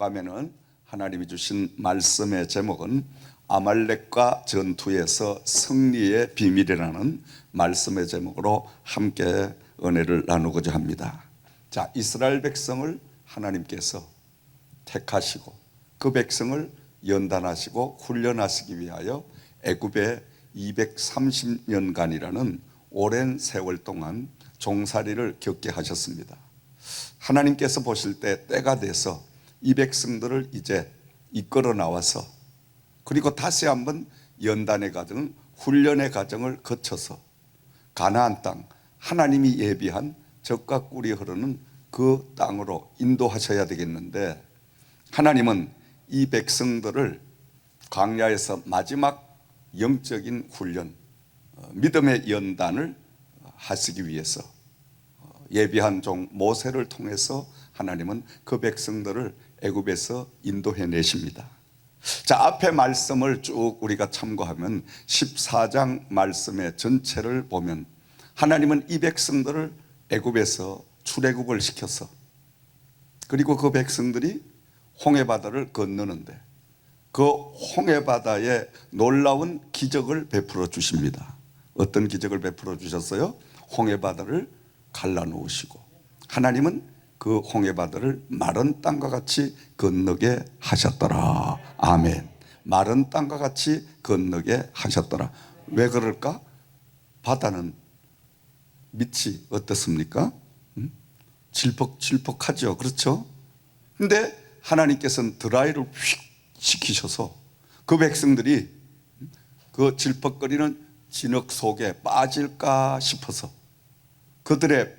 나가면은 하나님이 주신 말씀의 제목은 아말렉과 전투에서 승리의 비밀이라는 말씀의 제목으로 함께 은혜를 나누고자 합니다. 자, 이스라엘 백성을 하나님께서 택하시고 그 백성을 연단하시고 훈련하시기 위하여 애굽에 230년간이라는 오랜 세월 동안 종살이를 겪게 하셨습니다. 하나님께서 보실 때 때가 돼서 이 백성들을 이제 이끌어 나와서 그리고 다시 한번 연단의 과정, 훈련의 과정을 거쳐서 가나안 땅, 하나님이 예비한 젖과 꿀이 흐르는 그 땅으로 인도하셔야 되겠는데, 하나님은 이 백성들을 광야에서 마지막 영적인 훈련, 믿음의 연단을 하시기 위해서 예비한 종 모세를 통해서 하나님은 그 백성들을 애굽에서 인도해 내십니다. 자, 앞에 말씀을 쭉 우리가 참고하면 14장 말씀의 전체를 보면 하나님은 이 백성들을 애굽에서 출애굽을 시켜서 그리고 그 백성들이 홍해바다를 건너는데 그 홍해바다에 놀라운 기적을 베풀어 주십니다. 어떤 기적을 베풀어 주셨어요? 홍해바다를 갈라놓으시고 하나님은 그 홍해바다를 마른 땅과 같이 건너게 하셨더라. 아멘. 마른 땅과 같이 건너게 하셨더라. 왜 그럴까? 바다는 밑이 어떻습니까? 질퍽질퍽하죠. 그렇죠? 근데 하나님께서는 드라이를 휙 시키셔서 그 백성들이 그 질퍽거리는 진흙 속에 빠질까 싶어서 그들의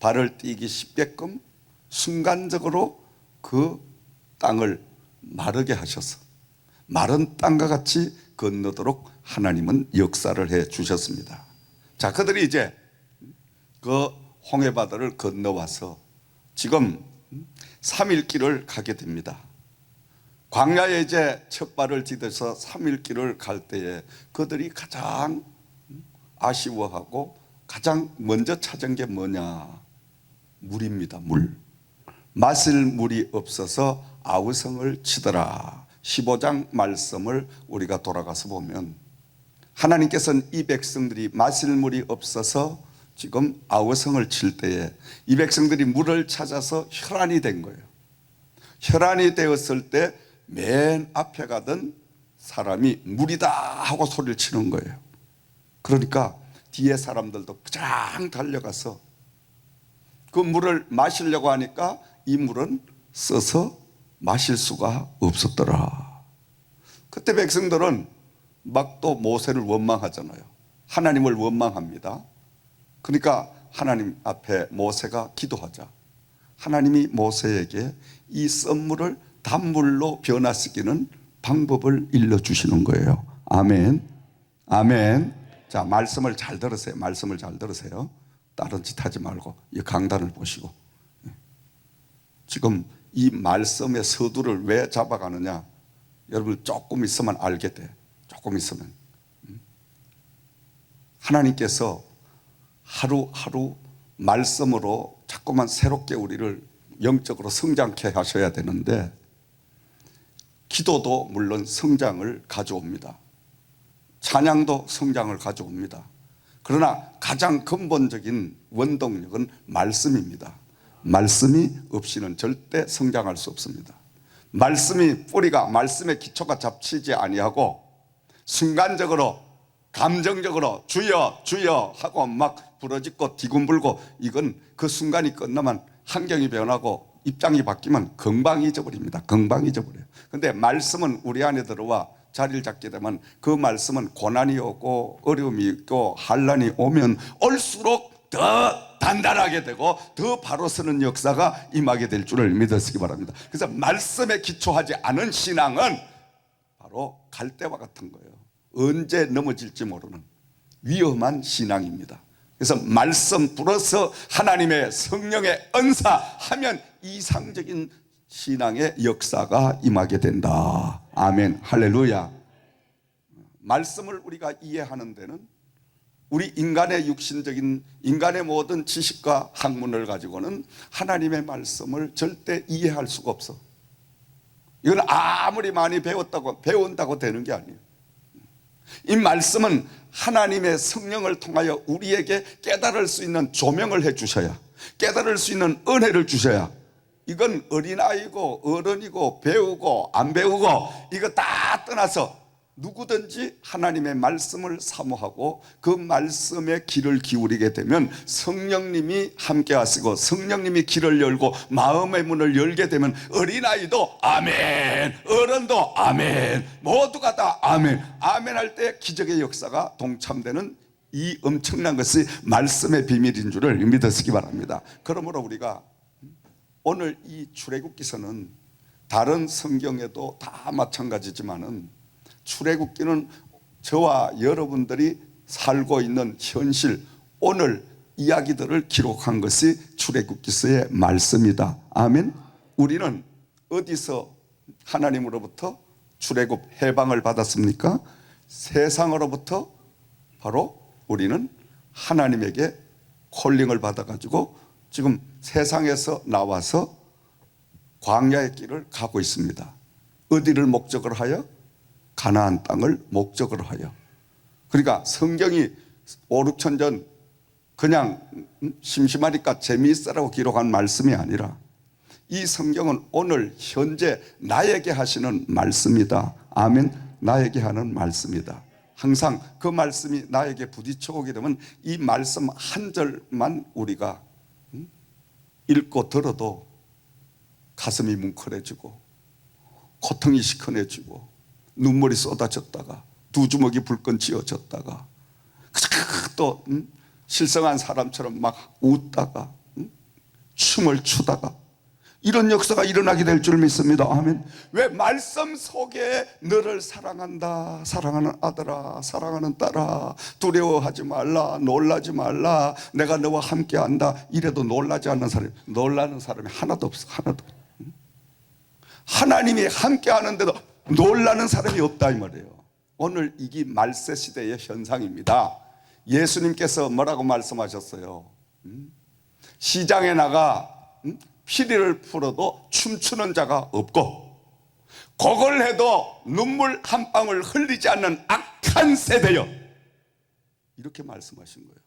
발을 띄기 쉽게끔 순간적으로 그 땅을 마르게 하셔서 마른 땅과 같이 건너도록 하나님은 역사를 해 주셨습니다. 자, 그들이 이제 그 홍해바다를 건너와서 지금 3일 길을 가게 됩니다. 광야에 이제 첫 발을 디뎌서 3일 길을 갈 때에 그들이 가장 아쉬워하고 가장 먼저 찾은 게 뭐냐? 물입니다. 물. 마실 물이 없어서 아우성을 치더라. 15장 말씀을 우리가 돌아가서 보면 하나님께서는 이 백성들이 마실 물이 없어서 지금 아우성을 칠 때에 이 백성들이 물을 찾아서 혈안이 된 거예요. 혈안이 되었을 때 맨 앞에 가던 사람이 물이다 하고 소리를 치는 거예요. 그러니까 뒤에 사람들도 부장 달려가서 그 물을 마시려고 하니까 이 물은 써서 마실 수가 없었더라. 그때 백성들은 막 또 모세를 원망하잖아요. 하나님을 원망합니다. 그러니까 하나님 앞에 모세가 기도하자 하나님이 모세에게 이 썬물을 단물로 변화시키는 방법을 일러주시는 거예요. 아멘. 아멘. 자, 말씀을 잘 들으세요. 말씀을 잘 들으세요. 다른 짓 하지 말고 이 강단을 보시고. 지금 이 말씀의 서두를 왜 잡아가느냐? 여러분 조금 있으면 알게 돼. 조금 있으면. 하나님께서 하루하루 말씀으로 자꾸만 새롭게 우리를 영적으로 성장케 하셔야 되는데, 기도도 물론 성장을 가져옵니다. 찬양도 성장을 가져옵니다. 그러나 가장 근본적인 원동력은 말씀입니다. 말씀이 없이는 절대 성장할 수 없습니다. 말씀이 뿌리가, 말씀의 기초가 잡히지 아니하고 순간적으로 감정적으로 주여 주여 하고 막 부러짓고 뒤군불고, 이건 그 순간이 끝나면 환경이 변하고 입장이 바뀌면 금방 잊어버립니다. 금방 잊어버려요. 근데 말씀은 우리 안에 들어와 자리를 잡게 되면 그 말씀은 고난이 오고 어려움이 있고 환난이 오면 올수록 더 단단하게 되고 더 바로 서는 역사가 임하게 될 줄을 믿으시기 바랍니다. 그래서 말씀에 기초하지 않은 신앙은 바로 갈대와 같은 거예요. 언제 넘어질지 모르는 위험한 신앙입니다. 그래서 말씀 플러스 하나님의 성령의 은사하면 이상적인 신앙의 역사가 임하게 된다. 아멘. 할렐루야. 말씀을 우리가 이해하는 데는 우리 인간의 육신적인 인간의 모든 지식과 학문을 가지고는 하나님의 말씀을 절대 이해할 수가 없어. 이건 아무리 많이 배운다고 되는 게 아니에요. 이 말씀은 하나님의 성령을 통하여 우리에게 깨달을 수 있는 조명을 해 주셔야, 깨달을 수 있는 은혜를 주셔야. 이건 어린아이고 어른이고 배우고 안 배우고 이거 다 떠나서 누구든지 하나님의 말씀을 사모하고 그 말씀에 귀를 기울이게 되면 성령님이 함께 하시고 성령님이 길을 열고 마음의 문을 열게 되면 어린아이도 아멘, 어른도 아멘, 모두가 다 아멘, 아멘 할 때 기적의 역사가 동참되는 이 엄청난 것이 말씀의 비밀인 줄을 믿으시기 바랍니다. 그러므로 우리가 오늘 이 출애굽기서는 다른 성경에도 다 마찬가지지만은 출애굽기는 저와 여러분들이 살고 있는 현실, 오늘 이야기들을 기록한 것이 출애굽기서의 말씀이다. 아멘. 우리는 어디서 하나님으로부터 출애굽 해방을 받았습니까? 세상으로부터. 바로 우리는 하나님에게 콜링을 받아가지고 지금 세상에서 나와서 광야의 길을 가고 있습니다. 어디를 목적으로 하여? 가나안 땅을 목적으로 하여. 그러니까 성경이 5, 6천 전 그냥 심심하니까 재미있으라고 기록한 말씀이 아니라 이 성경은 오늘 현재 나에게 하시는 말씀이다. 아멘. 나에게 하는 말씀이다. 항상 그 말씀이 나에게 부딪혀 오게 되면 이 말씀 한 절만 우리가 읽고 들어도 가슴이 뭉클해지고 고통이 시큰해지고 눈물이 쏟아졌다가 두 주먹이 불끈 쥐어졌다가 또 실성한 사람처럼 막 웃다가 춤을 추다가 이런 역사가 일어나게 될 줄 믿습니다. 아멘. 왜? 말씀 속에 너를 사랑한다, 사랑하는 아들아, 사랑하는 딸아, 두려워하지 말라, 놀라지 말라, 내가 너와 함께한다. 이래도 놀라지 않는 사람이, 놀라는 사람이 하나도 없어. 하나도. 하나님이 함께하는데도 놀라는 사람이 없다 이 말이에요. 오늘 이게 말세 시대의 현상입니다. 예수님께서 뭐라고 말씀하셨어요? 시장에 나가 피리를 풀어도 춤추는 자가 없고 곡을 해도 눈물 한 방울 흘리지 않는 악한 세대여. 이렇게 말씀하신 거예요.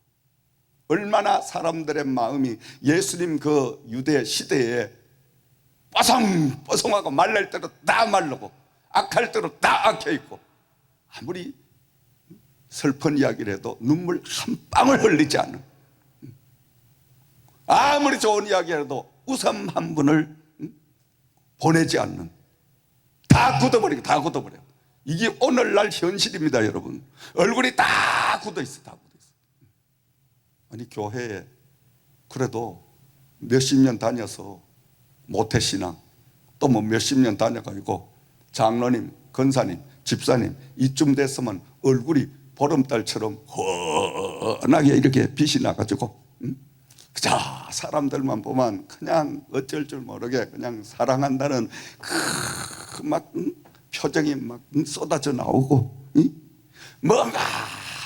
얼마나 사람들의 마음이 예수님 그 유대 시대에 뽀송뽀송하고 말랄 대로 다 말르고 악할 대로 다 악해 있고 아무리 슬픈 이야기를 해도 눈물 한 방울 흘리지 않는, 아무리 좋은 이야기를 해도 웃음 한 분을 보내지 않는, 다 굳어버리고 다 굳어버려요. 이게 오늘날 현실입니다. 여러분 얼굴이 다 굳어있어. 다 굳어있어. 아니 교회에 그래도 몇십 년 다녀서 모태신앙 또 뭐 몇십 년 다녀가지고 장로님, 권사님, 집사님 이쯤 됐으면 얼굴이 보름달처럼 훤하게 이렇게 빛이 나가지고 그저 사람들만 보면 그냥 어쩔 줄 모르게 그냥 사랑한다는 그 막 표정이 막 쏟아져 나오고 뭔가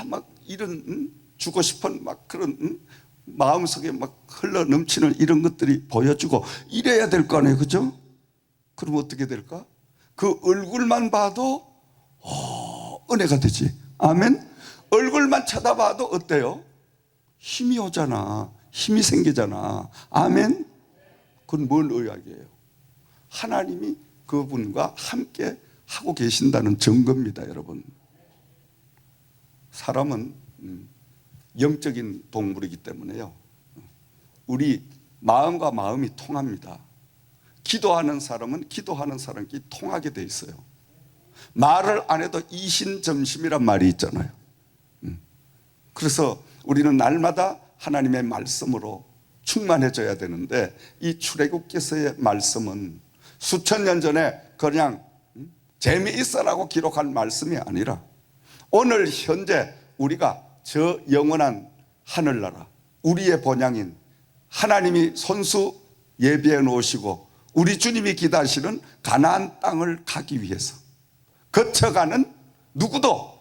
막 이런 주고 싶은 막 그런 마음속에 막 흘러 넘치는 이런 것들이 보여주고 이래야 될 거 아니에요. 그죠? 그럼 어떻게 될까? 그 얼굴만 봐도 은혜가 되지. 아멘. 얼굴만 쳐다봐도 어때요? 힘이 오잖아. 힘이 생기잖아. 아멘. 그건 뭔 의학이에요? 하나님이 그분과 함께 하고 계신다는 증거입니다. 여러분 사람은 영적인 동물이기 때문에요 우리 마음과 마음이 통합니다. 기도하는 사람은 기도하는 사람끼리 통하게 돼 있어요. 말을 안 해도 이신점심이란 말이 있잖아요. 그래서 우리는 날마다 하나님의 말씀으로 충만해져야 되는데 이 출애굽기서의 말씀은 수천 년 전에 그냥 재미있어라고 기록한 말씀이 아니라 오늘 현재 우리가 저 영원한 하늘나라 우리의 본향인 하나님이 손수 예비해 놓으시고 우리 주님이 기다리시는 가나안 땅을 가기 위해서 거쳐가는 누구도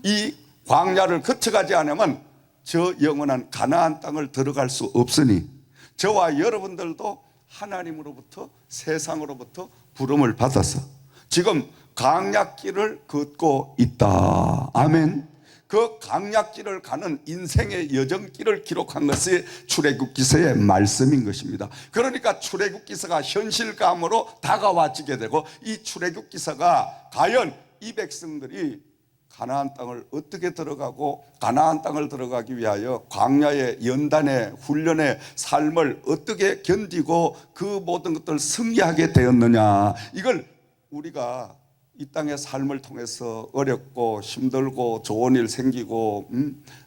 이 광야를 거쳐가지 않으면 저 영원한 가나안 땅을 들어갈 수 없으니 저와 여러분들도 하나님으로부터 세상으로부터 부름을 받아서 지금 강약길을 걷고 있다. 아멘. 그 강약길을 가는 인생의 여정길을 기록한 것이 출애굽기서의 말씀인 것입니다. 그러니까 출애굽기서가 현실감으로 다가와지게 되고, 이 출애굽기서가 과연 이 백성들이 가나안 땅을 어떻게 들어가고 가나안 땅을 들어가기 위하여 광야의 연단의 훈련의 삶을 어떻게 견디고 그 모든 것들을 승리하게 되었느냐, 이걸 우리가 이 땅의 삶을 통해서 어렵고 힘들고 좋은 일 생기고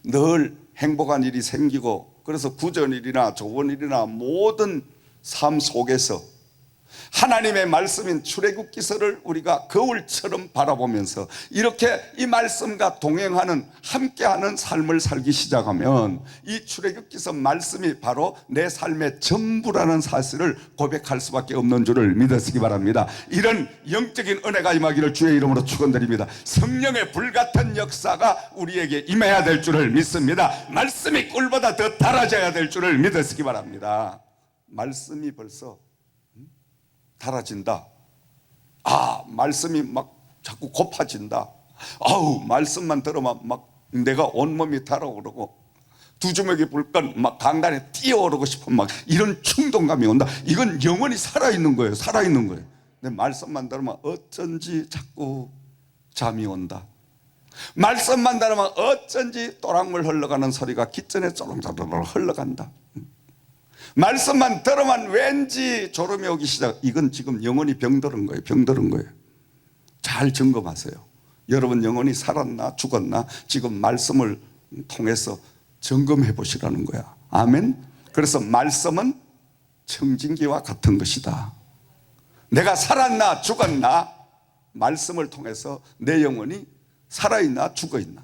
늘 행복한 일이 생기고, 그래서 부전 일이나 좋은 일이나 모든 삶 속에서 하나님의 말씀인 출애굽기서를 우리가 거울처럼 바라보면서 이렇게 이 말씀과 동행하는, 함께하는 삶을 살기 시작하면 이 출애굽기서 말씀이 바로 내 삶의 전부라는 사실을 고백할 수밖에 없는 줄을 믿으시기 바랍니다. 이런 영적인 은혜가 임하기를 주의 이름으로 축원드립니다. 성령의 불같은 역사가 우리에게 임해야 될 줄을 믿습니다. 말씀이 꿀보다 더 달아져야 될 줄을 믿으시기 바랍니다. 말씀이 벌써 달아진다. 말씀이 막 자꾸 고파진다. 말씀만 들으면 막 내가 온몸이 달아오르고 두 주먹이 불끈 막 강단에 뛰어오르고 싶은 막 이런 충동감이 온다. 이건 영원히 살아있는 거예요. 살아있는 거예요. 내 말씀만 들으면 어쩐지 자꾸 잠이 온다. 말씀만 들으면 어쩐지 또랑물 흘러가는 소리가 귓전에 쪼롱쪼롱 흘러간다. 말씀만 들으면 왠지 졸음이 오기 시작. 이건 지금 영혼이 병들은 거예요. 병들은 거예요. 잘 점검하세요. 여러분 영혼이 살았나 죽었나 지금 말씀을 통해서 점검해 보시라는 거야. 아멘. 그래서 말씀은 청진기와 같은 것이다. 내가 살았나 죽었나 말씀을 통해서 내 영혼이 살아있나 죽어있나,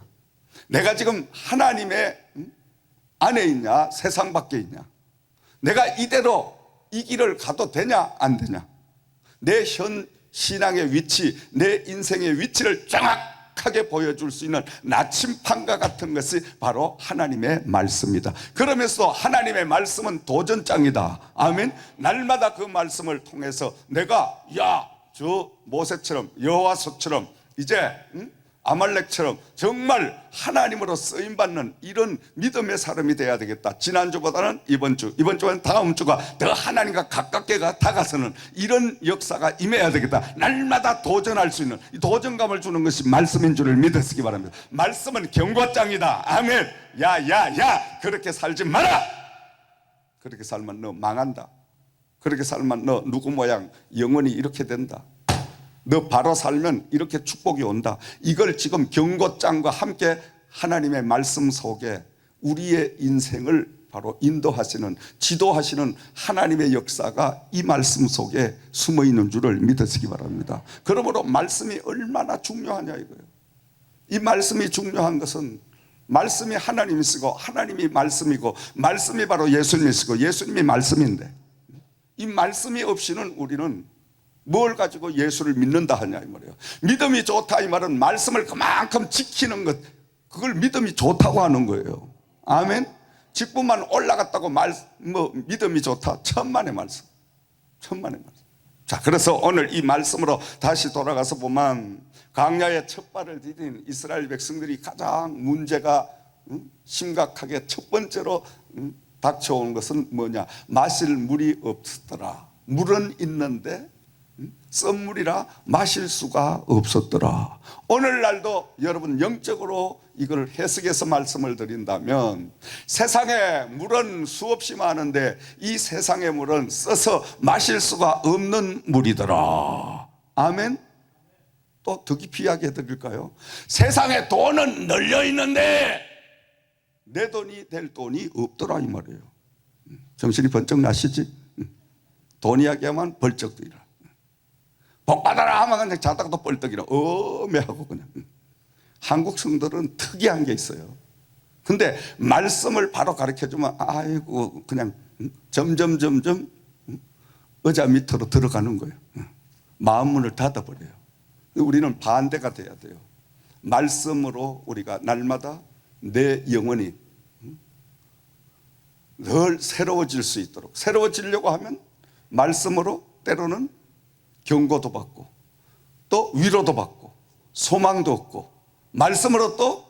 내가 지금 하나님의 안에 있냐 세상 밖에 있냐, 내가 이대로 이 길을 가도 되냐 안 되냐, 내 현 신앙의 위치, 내 인생의 위치를 정확하게 보여줄 수 있는 나침판과 같은 것이 바로 하나님의 말씀이다. 그러면서 하나님의 말씀은 도전장이다. 아멘. 날마다 그 말씀을 통해서 내가 저 모세처럼 여호와서처럼 이제 아말렉처럼 정말 하나님으로 쓰임받는 이런 믿음의 사람이 돼야 되겠다. 지난주보다는 이번주는 다음 주가 더 하나님과 가깝게 다가서는 이런 역사가 임해야 되겠다. 날마다 도전할 수 있는 이 도전감을 주는 것이 말씀인 줄을 믿으시기 바랍니다. 말씀은 경고장이다. 아멘. 야 그렇게 살지 마라. 그렇게 살면 너 망한다. 그렇게 살면 너 누구 모양 영원히 이렇게 된다. 너 바로 살면 이렇게 축복이 온다. 이걸 지금 경고장과 함께 하나님의 말씀 속에 우리의 인생을 바로 인도하시는, 지도하시는 하나님의 역사가 이 말씀 속에 숨어 있는 줄을 믿으시기 바랍니다. 그러므로 말씀이 얼마나 중요하냐 이거예요. 이 말씀이 중요한 것은 말씀이 하나님이시고 하나님이 말씀이고 말씀이 바로 예수님이시고 예수님이 말씀인데, 이 말씀이 없이는 우리는 뭘 가지고 예수를 믿는다 하냐 이 말이에요. 믿음이 좋다 이 말은 말씀을 그만큼 지키는 것, 그걸 믿음이 좋다고 하는 거예요. 아멘. 직분만 올라갔다고 믿음이 좋다. 천만의 말씀. 자, 그래서 오늘 이 말씀으로 다시 돌아가서 보면 광야에 첫 발을 디딘 이스라엘 백성들이 가장 문제가 심각하게 첫 번째로 닥쳐온 것은 뭐냐, 마실 물이 없었더라. 물은 있는데 썸물이라 마실 수가 없었더라. 오늘날도 여러분 영적으로 이걸 해석해서 말씀을 드린다면 세상에 물은 수없이 많은데 이 세상의 물은 써서 마실 수가 없는 물이더라. 아멘. 또 더 깊이 이야기해 드릴까요? 세상에 돈은 널려 있는데 내 돈이 될 돈이 없더라 이 말이에요. 정신이 번쩍 나시지? 돈 이야기하면 벌쩍 들이라. 복 받아라 하면 그냥 자다가 또 뻘떡이라 어매하고 그냥. 한국 성도들은 특이한 게 있어요. 근데 말씀을 바로 가르쳐주면 아이고 그냥 점점 의자 밑으로 들어가는 거예요. 마음 문을 닫아버려요. 우리는 반대가 돼야 돼요. 말씀으로 우리가 날마다 내 영혼이 늘 새로워질 수 있도록, 새로워지려고 하면 말씀으로 때로는 경고도 받고 또 위로도 받고 소망도 얻고 말씀으로 또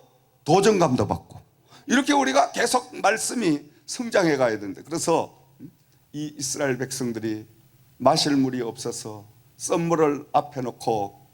도전감도 받고 이렇게 우리가 계속 말씀이 성장해 가야 되는데, 그래서 이 이스라엘 백성들이 마실 물이 없어서 썰물을 앞에 놓고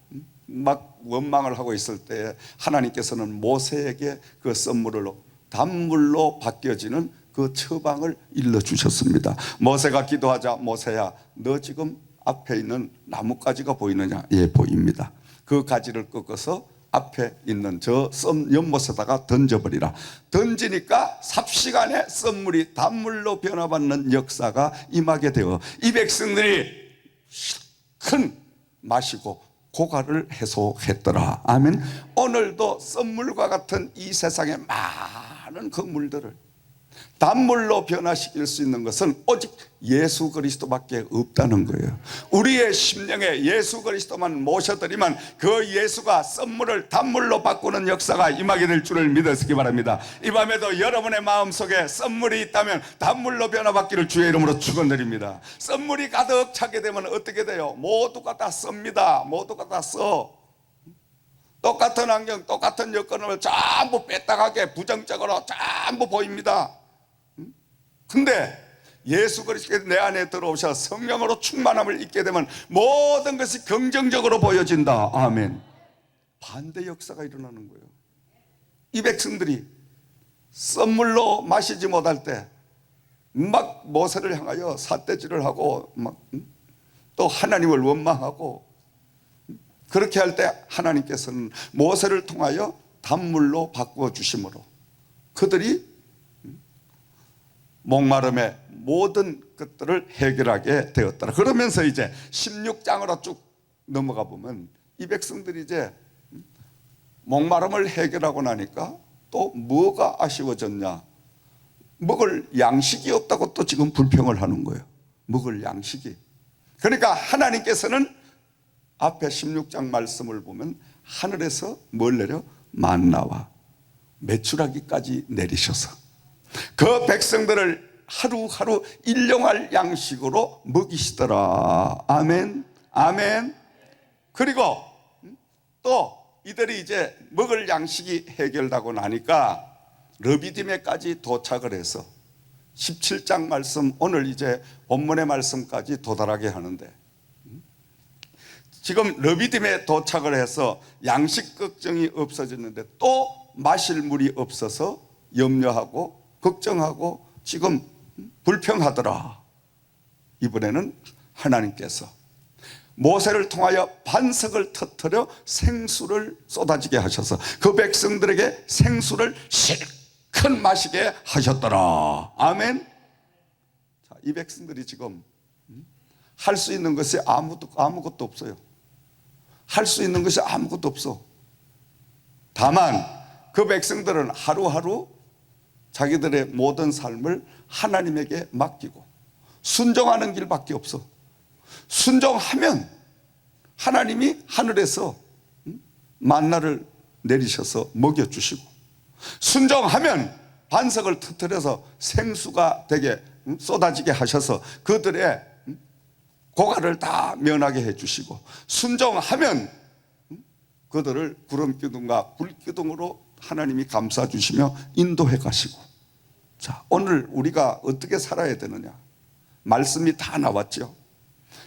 막 원망을 하고 있을 때 하나님께서는 모세에게 그 썰물을 단물로 바뀌어지는 그 처방을 일러주셨습니다. 모세가 기도하자, 모세야 너 지금 앞에 있는 나뭇가지가 보이느냐? 예, 보입니다. 그 가지를 꺾어서 앞에 있는 저 썸 연못에다가 던져버리라. 던지니까 삽시간에 썸물이 단물로 변화받는 역사가 임하게 되어 이 백성들이 큰 마시고 고갈을 해소했더라. 아멘. 오늘도 썸물과 같은 이 세상의 많은 그 물들을 단물로 변화시킬 수 있는 것은 오직 예수 그리스도밖에 없다는 거예요. 우리의 심령에 예수 그리스도만 모셔드리면 그 예수가 썸물을 단물로 바꾸는 역사가 임하게 될 줄을 믿으시기 바랍니다. 이 밤에도 여러분의 마음속에 썸물이 있다면 단물로 변화받기를 주의 이름으로 축원드립니다. 썸물이 가득 차게 되면 어떻게 돼요? 모두가 다 썹니다. 모두가 다 써. 똑같은 환경, 똑같은 여건을 전부 뺐다가게 부정적으로 전부 보입니다. 근데 예수 그리스도께서 내 안에 들어오셔 성령으로 충만함을 입게 되면 모든 것이 긍정적으로 보여진다. 아멘. 반대 역사가 일어나는 거예요. 이 백성들이 썸물로 마시지 못할 때 막 모세를 향하여 삿대질을 하고 막 또 하나님을 원망하고, 그렇게 할 때 하나님께서는 모세를 통하여 단물로 바꾸어 주심으로 그들이 목마름의 모든 것들을 해결하게 되었더라. 그러면서 이제 16장으로 쭉 넘어가 보면 이 백성들이 이제 목마름을 해결하고 나니까 또 뭐가 아쉬워졌냐? 먹을 양식이 없다고 또 지금 불평을 하는 거예요. 먹을 양식이. 그러니까 하나님께서는 앞에 16장 말씀을 보면 하늘에서 뭘 내려? 만나와 메추라기까지 내리셔서 그 백성들을 하루하루 일용할 양식으로 먹이시더라. 아멘. 아멘. 그리고 또 이들이 이제 먹을 양식이 해결되고 나니까 르비딤에까지 도착을 해서 17장 말씀, 오늘 이제 본문의 말씀까지 도달하게 하는데, 지금 르비딤에 도착을 해서 양식 걱정이 없어졌는데 또 마실 물이 없어서 염려하고 걱정하고 지금 불평하더라. 이번에는 하나님께서 모세를 통하여 반석을 터뜨려 생수를 쏟아지게 하셔서 그 백성들에게 생수를 실컷 마시게 하셨더라. 아멘. 자, 이 백성들이 지금 할 수 있는 것이 아무것도 없어요. 할 수 있는 것이 아무것도 없어. 다만 그 백성들은 하루하루 자기들의 모든 삶을 하나님에게 맡기고 순종하는 길밖에 없어. 순종하면 하나님이 하늘에서 만나를 내리셔서 먹여주시고, 순종하면 반석을 터뜨려서 생수가 되게 쏟아지게 하셔서 그들의 고갈을 다 면하게 해주시고, 순종하면 그들을 구름기둥과 불기둥으로 하나님이 감싸주시며 인도해 가시고. 자, 오늘 우리가 어떻게 살아야 되느냐? 말씀이 다 나왔죠.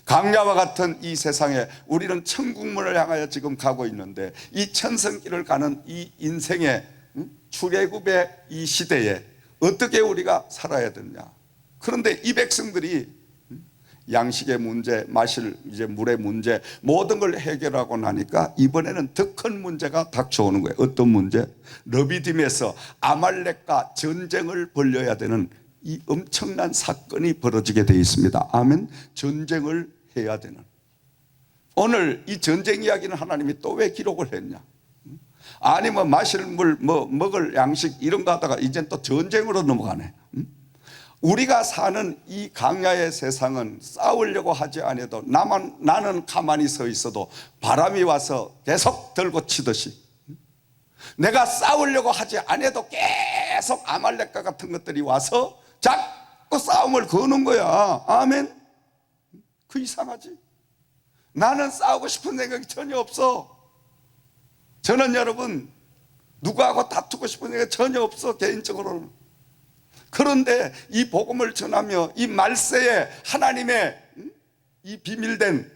강야와 같은 이 세상에 우리는 천국문을 향하여 지금 가고 있는데, 이 천성길을 가는 이 인생의 출애굽의 이 시대에 어떻게 우리가 살아야 되느냐? 그런데 이 백성들이 양식의 문제, 마실 이제 물의 문제, 모든 걸 해결하고 나니까 이번에는 더 큰 문제가 닥쳐오는 거예요. 어떤 문제? 르비딤에서 아말렉과 전쟁을 벌여야 되는 이 엄청난 사건이 벌어지게 되어 있습니다. 아멘. 전쟁을 해야 되는. 오늘 이 전쟁 이야기는 하나님이 또 왜 기록을 했냐? 아니 뭐 마실 물, 뭐 먹을 양식 이런 거 하다가 이젠 또 전쟁으로 넘어가네. 우리가 사는 이 강야의 세상은 싸우려고 하지 않아도 나는 가만히 서 있어도 바람이 와서 계속 들고 치듯이, 내가 싸우려고 하지 않아도 계속 아말렉과 같은 것들이 와서 자꾸 싸움을 거는 거야. 아멘. 그 이상하지? 나는 싸우고 싶은 생각이 전혀 없어. 저는 여러분 누구하고 다투고 싶은 생각이 전혀 없어, 개인적으로는. 그런데 이 복음을 전하며 이 말세에 하나님의 이 비밀된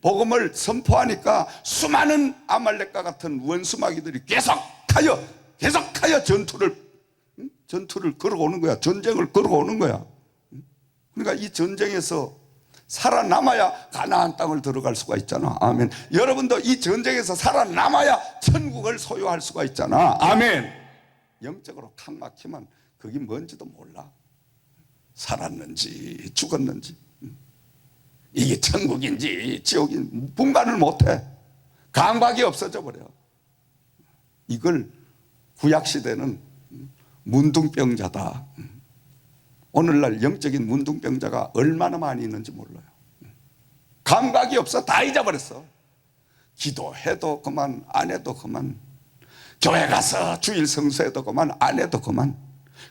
복음을 선포하니까 수많은 아말렉과 같은 원수마귀들이 계속하여 전투를 걸어오는 거야. 전쟁을 걸어오는 거야. 그러니까 이 전쟁에서 살아남아야 가나안 땅을 들어갈 수가 있잖아. 아멘. 여러분도 이 전쟁에서 살아남아야 천국을 소유할 수가 있잖아. 아멘. 영적으로 탁 막히면 그게 뭔지도 몰라. 살았는지 죽었는지, 이게 천국인지 지옥인지 분간을 못해. 감각이 없어져 버려. 이걸 구약시대는 문둥병자다. 오늘날 영적인 문둥병자가 얼마나 많이 있는지 몰라요. 감각이 없어. 다 잊어버렸어. 기도해도 그만, 안 해도 그만, 교회 가서 주일 성수해도 그만, 안 해도 그만.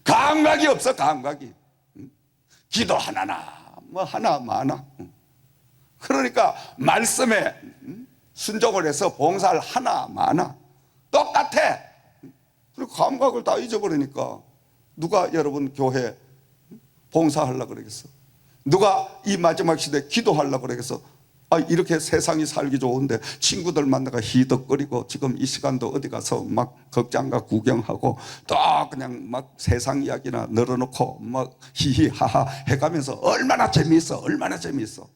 감각이 없어. 감각이. 기도 하나나 뭐 하나 마나. 그러니까 말씀에 순종을 해서 봉사를 하나 마나 똑같아. 그리고 감각을 다 잊어버리니까 누가 여러분 교회 봉사하려고 그러겠어? 누가 이 마지막 시대에 기도하려고 그러겠어? 이렇게 세상이 살기 좋은데 친구들 만나가 희덕거리고 지금 이 시간도 어디 가서 막 극장가 구경하고 또 그냥 막 세상 이야기나 늘어놓고 막 히히하하 해가면서 얼마나 재미있어, 얼마나 재미있어.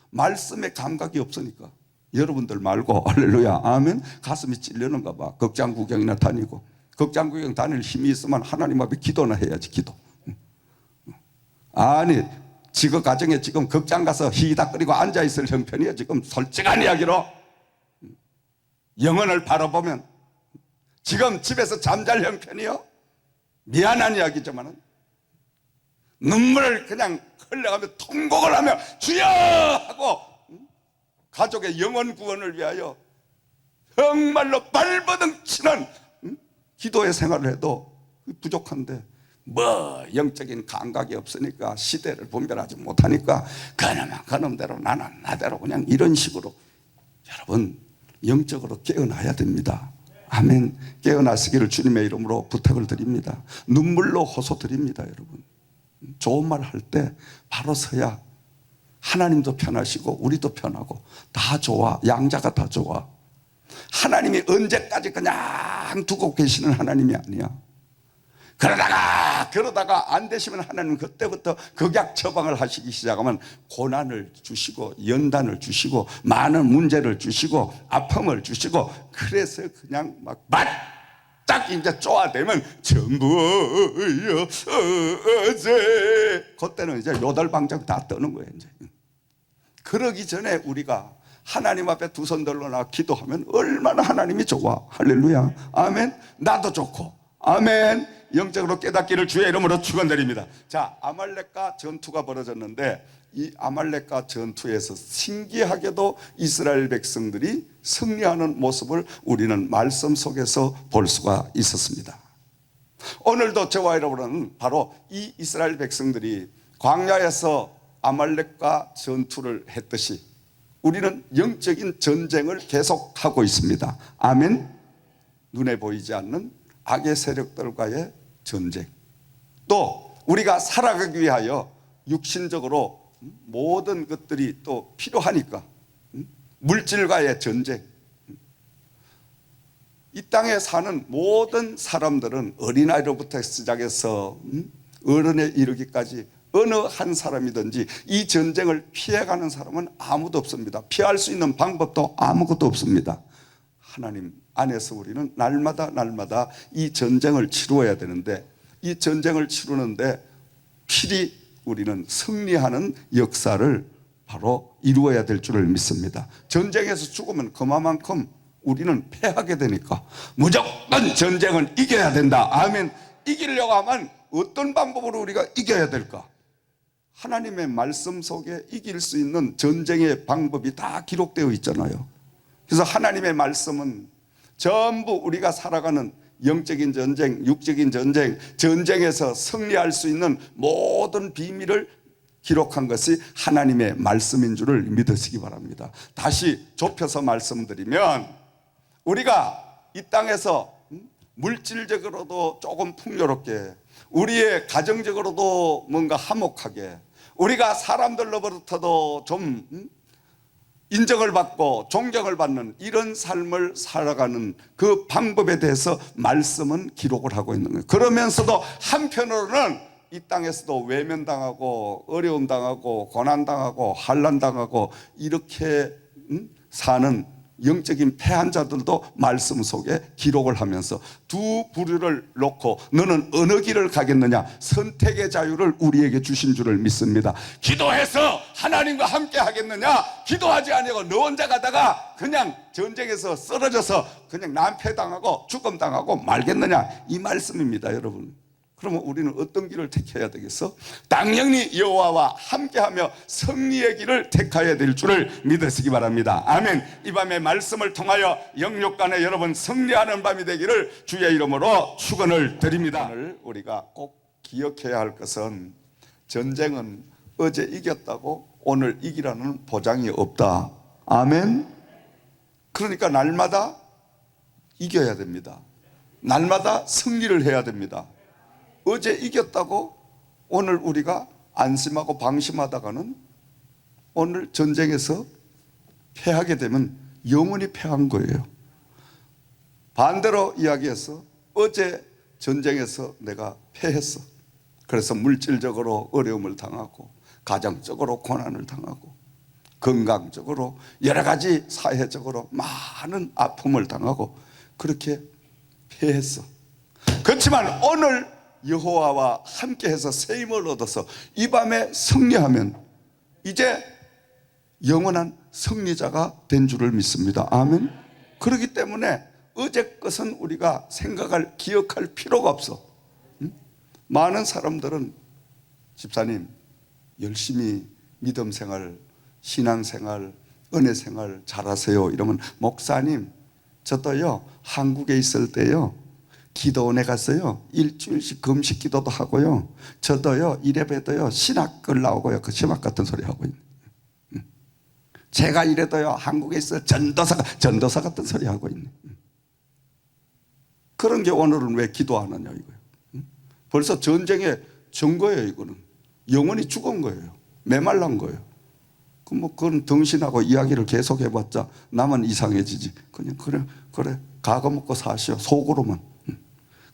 말씀에 감각이 없으니까. 여러분들 말고 할렐루야 아멘. 가슴이 찔리는가 봐. 극장 구경이나 다니고. 극장 구경 다닐 힘이 있으면 하나님 앞에 기도나 해야지. 기도. 아니 지금 가정에 지금 극장 가서 희닥거리고 앉아있을 형편이에요. 지금 솔직한 이야기로 영혼을 바라보면 지금 집에서 잠잘 형편이요. 미안한 이야기지만은 눈물을 그냥 흘려가며 통곡을 하며 주여 하고 가족의 영혼 구원을 위하여 정말로 발버둥 치는 기도의 생활을 해도 부족한데 뭐 영적인 감각이 없으니까 시대를 분별하지 못하니까 그놈대로 나는 나대로 그냥 이런 식으로. 여러분 영적으로 깨어나야 됩니다. 아멘. 깨어나시기를 주님의 이름으로 부탁을 드립니다. 눈물로 호소드립니다. 여러분 좋은 말 할 때 바로 서야 하나님도 편하시고 우리도 편하고 다 좋아. 양자가 다 좋아. 하나님이 언제까지 그냥 두고 계시는 하나님이 아니야. 그러다가 안 되시면 하나님 그때부터 극약 처방을 하시기 시작하면 고난을 주시고 연단을 주시고 많은 문제를 주시고 아픔을 주시고, 그래서 그냥 막 바짝 이제 쪼아대면 전부여 어제 그때는 이제 요달방정 다 떠는 거예요. 이제 그러기 전에 우리가 하나님 앞에 두 손 들어나 기도하면 얼마나 하나님이 좋아. 할렐루야 아멘. 나도 좋고 아멘. 영적으로 깨닫기를 주의 이름으로 축원드립니다. 자, 아말렉과 전투가 벌어졌는데 이 아말렉과 전투에서 신기하게도 이스라엘 백성들이 승리하는 모습을 우리는 말씀 속에서 볼 수가 있었습니다. 오늘도 저와 여러분은 바로 이 이스라엘 백성들이 광야에서 아말렉과 전투를 했듯이 우리는 영적인 전쟁을 계속하고 있습니다. 아멘. 눈에 보이지 않는 악의 세력들과의 전쟁, 또 우리가 살아가기 위하여 육신적으로 모든 것들이 또 필요하니까 물질과의 전쟁. 이 땅에 사는 모든 사람들은 어린아이로부터 시작해서 어른에 이르기까지 어느 한 사람이든지 이 전쟁을 피해가는 사람은 아무도 없습니다. 피할 수 있는 방법도 아무것도 없습니다. 하나님 안에서 우리는 날마다 이 전쟁을 치루어야 되는데, 이 전쟁을 치루는데 필히 우리는 승리하는 역사를 바로 이루어야 될 줄을 믿습니다. 전쟁에서 죽으면 그만큼 우리는 패하게 되니까 무조건 전쟁은 이겨야 된다. 아멘. 이기려고 하면 어떤 방법으로 우리가 이겨야 될까? 하나님의 말씀 속에 이길 수 있는 전쟁의 방법이 다 기록되어 있잖아요. 그래서 하나님의 말씀은 전부 우리가 살아가는 영적인 전쟁, 육적인 전쟁, 전쟁에서 승리할 수 있는 모든 비밀을 기록한 것이 하나님의 말씀인 줄을 믿으시기 바랍니다. 다시 좁혀서 말씀드리면 우리가 이 땅에서 물질적으로도 조금 풍요롭게, 우리의 가정적으로도 뭔가 화목하게, 우리가 사람들로부터도 좀 인정을 받고 존경을 받는 이런 삶을 살아가는 그 방법에 대해서 말씀은 기록을 하고 있는 거예요. 그러면서도 한편으로는 이 땅에서도 외면당하고 어려움 당하고 고난당하고 환난당하고 이렇게 사는 영적인 패한 자들도 말씀 속에 기록을 하면서 두 부류를 놓고 너는 어느 길을 가겠느냐, 선택의 자유를 우리에게 주신 줄을 믿습니다. 기도해서 하나님과 함께 하겠느냐, 기도하지 아니하고 너 혼자 가다가 그냥 전쟁에서 쓰러져서 그냥 난패당하고 죽음당하고 말겠느냐, 이 말씀입니다. 여러분, 그러면 우리는 어떤 길을 택해야 되겠어? 당연히 여호와와 함께하며 승리의 길을 택해야 될 줄을 믿으시기 바랍니다. 아멘. 이 밤에 말씀을 통하여 영육간에 여러분 승리하는 밤이 되기를 주의 이름으로 축원을 드립니다. 오늘 우리가 꼭 기억해야 할 것은 전쟁은 어제 이겼다고 오늘 이기라는 보장이 없다. 아멘. 그러니까 날마다 이겨야 됩니다. 날마다 승리를 해야 됩니다. 어제 이겼다고 오늘 우리가 안심하고 방심하다가는 오늘 전쟁에서 패하게 되면 영원히 패한 거예요. 반대로 이야기해서 어제 전쟁에서 내가 패했어. 그래서 물질적으로 어려움을 당하고 가정적으로 고난을 당하고 건강적으로 여러 가지 사회적으로 많은 아픔을 당하고 그렇게 패했어. 그렇지만 오늘 여호와와 함께해서 새 힘을 얻어서 이 밤에 승리하면 이제 영원한 승리자가 된 줄을 믿습니다. 아멘. 그렇기 때문에 어제 것은 우리가 생각할, 기억할 필요가 없어. 많은 사람들은 집사님 열심히 믿음 생활, 신앙 생활, 은혜 생활 잘하세요 이러면 목사님 저도요 한국에 있을 때요 기도원에 갔어요. 일주일씩 금식 기도도 하고요. 저도요 이래봬도요 신학을 나오고요 그 신학 같은 소리 하고 있네. 제가 이래도요 한국에 있어 전도사 같은 소리 하고 있네. 그런 게 오늘은 왜 기도 안 하냐 이거예요. 벌써 전쟁의 증거예요. 이거는 영원히 죽은 거예요. 메말란 거예요. 그건 등신하고 이야기를 계속 해봤자 나만 이상해지지. 그냥 그래 가거 먹고 사시오 속으로만.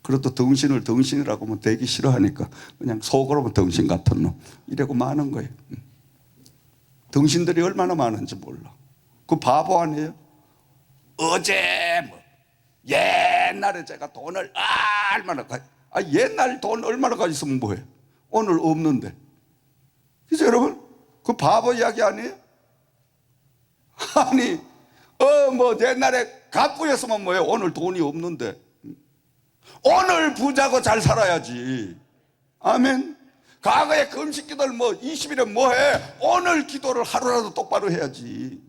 그래도 등신이라고 하면 되게 싫어하니까 그냥 속으로만 등신 같은 놈 이러고 많은 거예요. 등신들이 얼마나 많은지 몰라. 그 바보 아니에요? 어제 뭐 옛날에 제가 돈을 얼마나 옛날 돈 얼마나 가졌으면 뭐해? 오늘 없는데. 그래서 여러분 그 바보 이야기 아니에요? 아니 뭐 옛날에 갑부였으면 뭐해? 오늘 돈이 없는데. 오늘 부자고 잘 살아야지. 아멘. 과거에 금식 기도를 뭐 20일에 뭐해? 오늘 기도를 하루라도 똑바로 해야지.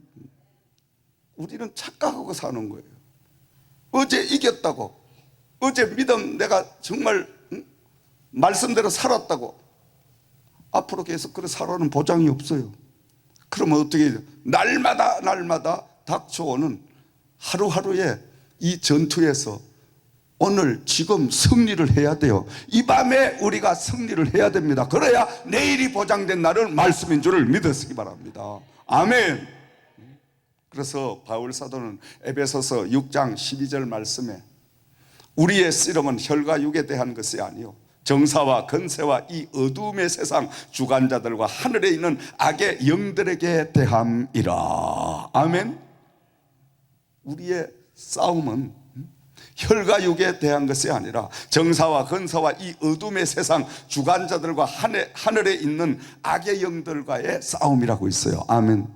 우리는 착각하고 사는 거예요. 어제 이겼다고, 어제 믿음 내가 정말 말씀대로 살았다고 앞으로 계속 그렇게 살아오는 보장이 없어요. 그러면 어떻게 해요? 날마다 닥쳐오는 하루하루의 이 전투에서 오늘 지금 승리를 해야 돼요. 이 밤에 우리가 승리를 해야 됩니다. 그래야 내일이 보장된 날은 말씀인 줄을 믿으시기 바랍니다. 아멘. 그래서 바울 사도는 에베소서 6장 12절 말씀에 우리의 씨름은 혈과 육에 대한 것이 아니요 정사와 권세와 이 어두움의 세상 주관자들과 하늘에 있는 악의 영들에게 대함이라. 아멘. 우리의 싸움은 혈과 육에 대한 것이 아니라 정사와 권사와 이 어둠의 세상 주관자들과 하늘에 있는 악의 영들과의 싸움이라고 있어요. 아멘.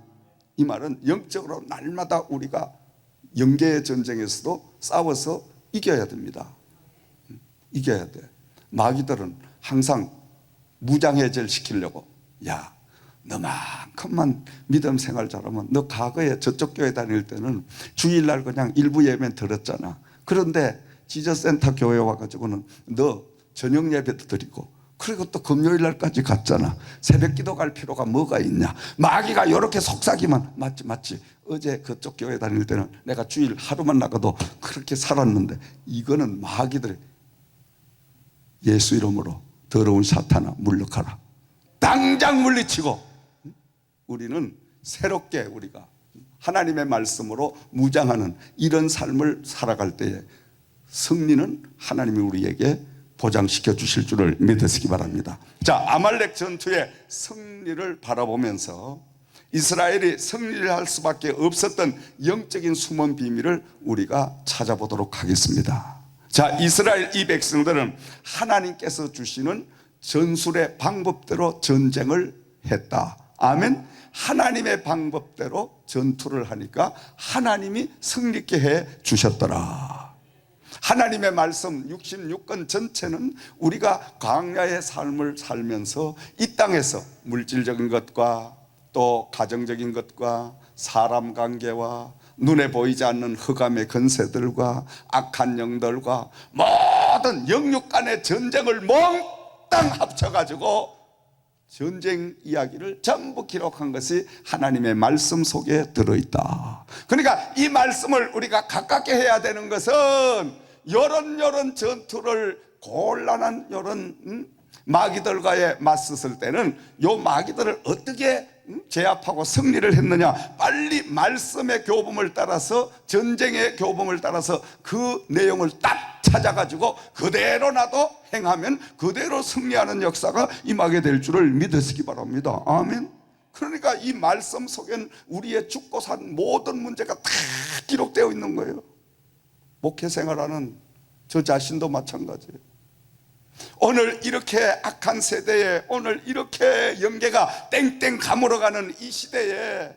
이 말은 영적으로 날마다 우리가 영계의 전쟁에서도 싸워서 이겨야 됩니다. 이겨야 돼. 마귀들은 항상 무장해제를 시키려고 야 너만큼만 믿음 생활 잘하면 너 과거에 저쪽 교회 다닐 때는 주일날 그냥 일부 예배 들었잖아. 그런데 지저센터 교회 와가지고는 너 저녁 예배도 드리고 그리고 또 금요일 날까지 갔잖아. 새벽 기도 갈 필요가 뭐가 있냐. 마귀가 이렇게 속삭이면 맞지. 어제 그쪽 교회 다닐 때는 내가 주일 하루만 나가도 그렇게 살았는데, 이거는 마귀들 예수 이름으로 더러운 사탄아 물러가라. 당장 물리치고 우리는 새롭게 우리가 하나님의 말씀으로 무장하는 이런 삶을 살아갈 때에 승리는 하나님이 우리에게 보장시켜 주실 줄을 믿으시기 바랍니다. 자, 아말렉 전투의 승리를 바라보면서 이스라엘이 승리를 할 수밖에 없었던 영적인 숨은 비밀을 우리가 찾아보도록 하겠습니다. 자, 이스라엘 이 백성들은 하나님께서 주시는 전술의 방법대로 전쟁을 했다. 아멘. 하나님의 방법대로 전투를 하니까 하나님이 승리케 해 주셨더라. 하나님의 말씀 66권 전체는 우리가 광야의 삶을 살면서 이 땅에서 물질적인 것과 또 가정적인 것과 사람 관계와 눈에 보이지 않는 흑암의 권세들과 악한 영들과 모든 영육 간의 전쟁을 몽땅 합쳐가지고 전쟁 이야기를 전부 기록한 것이 하나님의 말씀 속에 들어있다. 그러니까 이 말씀을 우리가 가깝게 해야 되는 것은 요런 전투를 곤란한 요런 마귀들과의 맞섰을 때는 요 마귀들을 어떻게 제압하고 승리를 했느냐, 빨리 말씀의 교범을 따라서, 전쟁의 교범을 따라서 그 내용을 딱 찾아가지고 그대로 나도 행하면 그대로 승리하는 역사가 임하게 될 줄을 믿으시기 바랍니다. 아멘. 그러니까 이 말씀 속엔 우리의 죽고 산 모든 문제가 다 기록되어 있는 거예요. 목회 생활하는 저 자신도 마찬가지예요. 오늘 이렇게 악한 세대에, 오늘 이렇게 영계가 땡땡 가물어가는 이 시대에,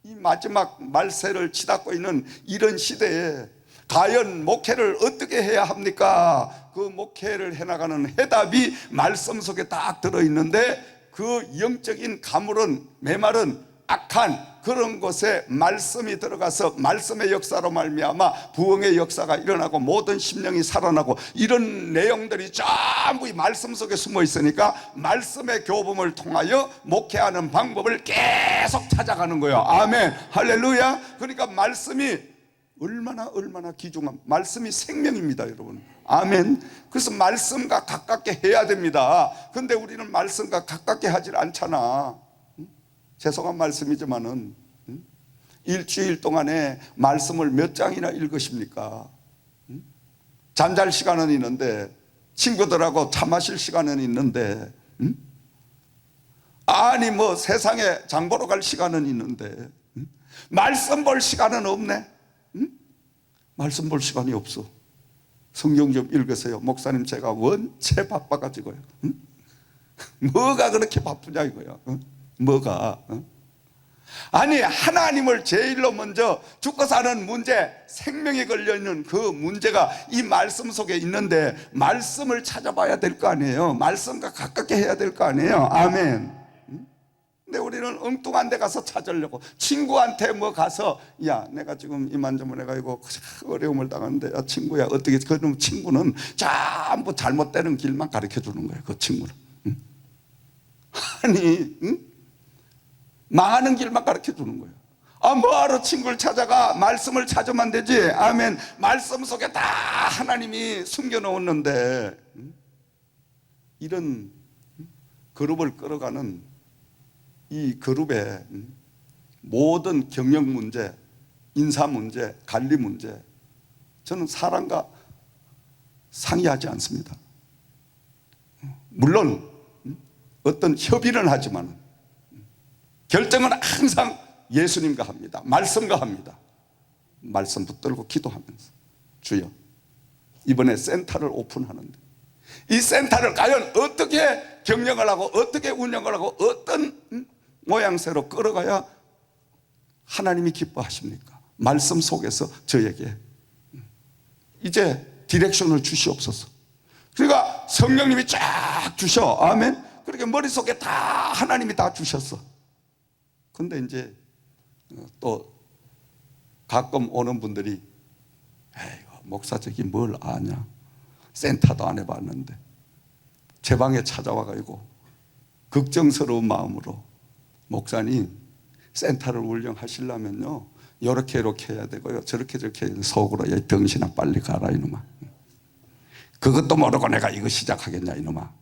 이 마지막 말세를 치닫고 있는 이런 시대에 과연 목회를 어떻게 해야 합니까? 그 목회를 해나가는 해답이 말씀 속에 딱 들어있는데, 그 영적인 가물은, 메마른 악한 그런 곳에 말씀이 들어가서 말씀의 역사로 말미암아 부흥의 역사가 일어나고 모든 심령이 살아나고, 이런 내용들이 전부 이 말씀 속에 숨어 있으니까 말씀의 교범을 통하여 목회하는 방법을 계속 찾아가는 거예요. 아멘, 할렐루야. 그러니까 말씀이 얼마나 귀중한, 말씀이 생명입니다, 여러분. 아멘. 그래서 말씀과 가깝게 해야 됩니다. 근데 우리는 말씀과 가깝게 하질 않잖아. 죄송한 말씀이지만은 일주일 동안에 말씀을 몇 장이나 읽으십니까? 잠잘 시간은 있는데, 친구들하고 차 마실 시간은 있는데, 아니 뭐 세상에 장 보러 갈 시간은 있는데 말씀 볼 시간은 없네. 말씀 볼 시간이 없어. 성경 좀 읽으세요. 목사님, 제가 원체 바빠가지고요. 뭐가 그렇게 바쁘냐 이거야. 뭐가? 아니, 하나님을 제일로 먼저, 죽고 사는 문제, 생명에 걸려있는 그 문제가 이 말씀 속에 있는데 말씀을 찾아봐야 될 거 아니에요. 말씀과 가깝게 해야 될 거 아니에요. 아멘. 근데 우리는 엉뚱한 데 가서 찾으려고, 친구한테 뭐 가서, 야, 내가 지금 이만저만 해가지고 어려움을 당하는데, 야 친구야 어떻게, 그럼 친구는 전부 잘못되는 길만 가르쳐 주는 거예요. 그 친구는. 아니, 망하는 길만 가르쳐 주는 거예요. 아, 뭐하러 친구를 찾아가? 말씀을 찾으면 되지. 아멘. 말씀 속에 다 하나님이 숨겨놓았는데, 이런 그룹을 끌어가는 이 그룹의 모든 경영 문제, 인사 문제, 관리 문제, 저는 사람과 상의하지 않습니다. 물론 어떤 협의는 하지만 결정은 항상 예수님과 합니다. 말씀과 합니다. 말씀 붙들고 기도하면서, 주여, 이번에 센터를 오픈하는데 이 센터를 과연 어떻게 경영을 하고 어떻게 운영을 하고 어떤 모양새로 끌어가야 하나님이 기뻐하십니까? 말씀 속에서 저에게 이제 디렉션을 주시옵소서. 그러니까 성령님이 쫙 주셔. 아멘. 그렇게 머릿속에 다 하나님이 다 주셨어. 근데 이제 또 가끔 오는 분들이, 에이, 목사 저기 뭘 아냐, 센터도 안 해봤는데, 제 방에 찾아와가지고 걱정스러운 마음으로, 목사님 센터를 운영하시려면요 이렇게 해야 되고요, 저렇게 해야 속으로, 야 병신아 빨리 가라 이놈아, 그것도 모르고 내가 이거 시작하겠냐 이놈아,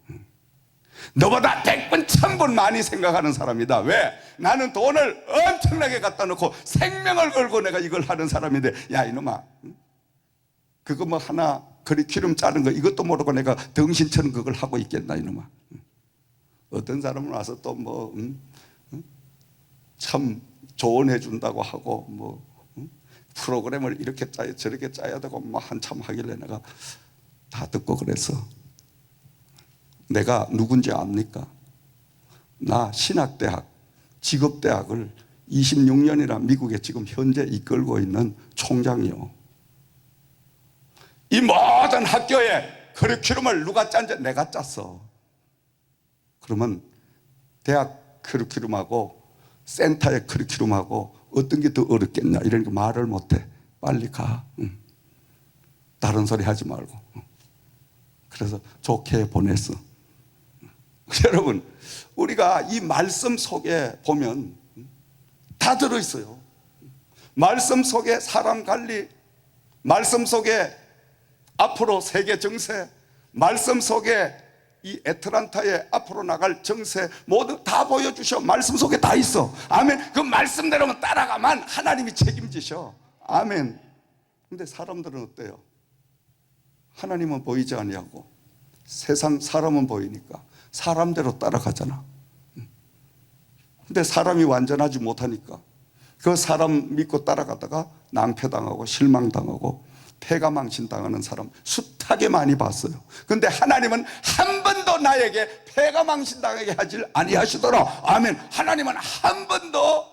너보다 100번 1000번 많이 생각하는 사람이다. 왜? 나는 돈을 엄청나게 갖다 놓고 생명을 걸고 내가 이걸 하는 사람인데, 야 이놈아, 그거 뭐 하나 커리큘럼 짜는 거 이것도 모르고 내가 덩신처럼 그걸 하고 있겠나 이놈아. 어떤 사람은 와서 또 뭐 참 조언해 준다고 하고 뭐 프로그램을 이렇게 짜야 저렇게 짜야 되고 뭐 한참 하길래 내가 다 듣고 그래서, 내가 누군지 압니까? 나 신학대학, 직업대학을 26년이나 미국에 지금 현재 이끌고 있는 총장이요. 이 모든 학교에 커리큘럼을 누가 짠지 내가 짰어. 그러면 대학 커리큘럼하고 센터의 커리큘럼하고 어떤 게 더 어렵겠냐 이런 거 말을 못해. 빨리 가. 다른 소리 하지 말고. 그래서 좋게 보냈어. 여러분, 우리가 이 말씀 속에 보면 다 들어있어요. 말씀 속에 사람 관리, 말씀 속에 앞으로 세계 정세, 말씀 속에 이 애틀란타에 앞으로 나갈 정세 모두 다 보여주셔. 말씀 속에 다 있어. 아멘. 그 말씀대로만 따라가면 하나님이 책임지셔. 아멘. 근데 사람들은 어때요? 하나님은 보이지 아니하고 세상 사람은 보이니까 사람대로 따라가잖아. 근데 사람이 완전하지 못하니까 그 사람 믿고 따라가다가 낭패당하고 실망당하고 패가망신당하는 사람 숱하게 많이 봤어요. 근데 하나님은 한 번도 나에게 패가망신당하게 하질 아니하시더라. 아멘. 하나님은 한 번도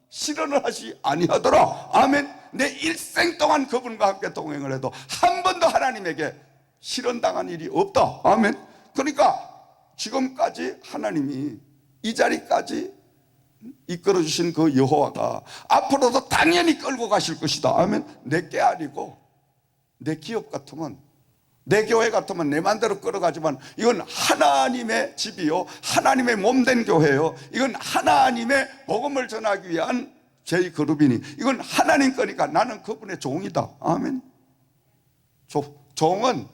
실현을 하시 아니하더라. 아멘. 내 일생 동안 그분과 함께 동행을 해도 한 번도 하나님에게 실현당한 일이 없다. 아멘. 그러니까 지금까지 하나님이 이 자리까지 이끌어 주신 그 여호와가 앞으로도 당연히 끌고 가실 것이다. 아멘. 내게 아니고 내 기업 같으면, 내 교회 같으면 내 맘대로 끌어가지만 이건 하나님의 집이요, 하나님의 몸된 교회요, 이건 하나님의 복음을 전하기 위한 제 그룹이니 이건 하나님 거니까 나는 그분의 종이다. 아멘. 종은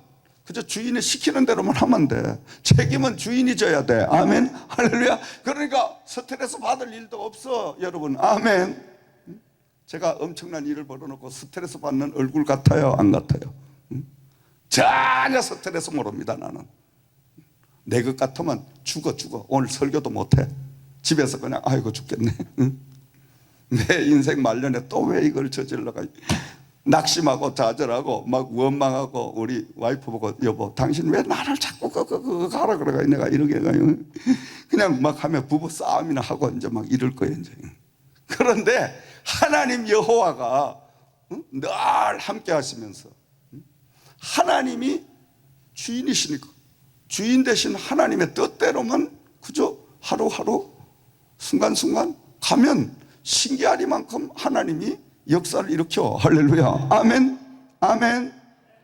그저 주인이 시키는 대로만 하면 돼. 책임은 주인이 져야 돼. 아멘. 할렐루야. 그러니까 스트레스 받을 일도 없어 여러분. 아멘. 제가 엄청난 일을 벌어놓고 스트레스 받는 얼굴 같아요, 안 같아요? 전혀 스트레스 모릅니다. 나는 내 것 같으면 죽어. 오늘 설교도 못해. 집에서 그냥 아이고 죽겠네. 내 인생 말년에 또 왜 이걸 저질러가. 낙심하고 좌절하고 막 원망하고 우리 와이프 보고, 여보 당신 왜 나를 자꾸 그거 가라 그래가. 내가 이렇게 가요. 그냥 막 하면 부부 싸움이나 하고 이제 막 이럴 거예요 이제. 그런데 하나님 여호와가 늘 함께 하시면서 하나님이 주인이시니까 주인 되신 하나님의 뜻대로만 그저 하루하루 순간순간 가면 신기하리만큼 하나님이 역사를 일으켜. 할렐루야. 아멘. 아멘.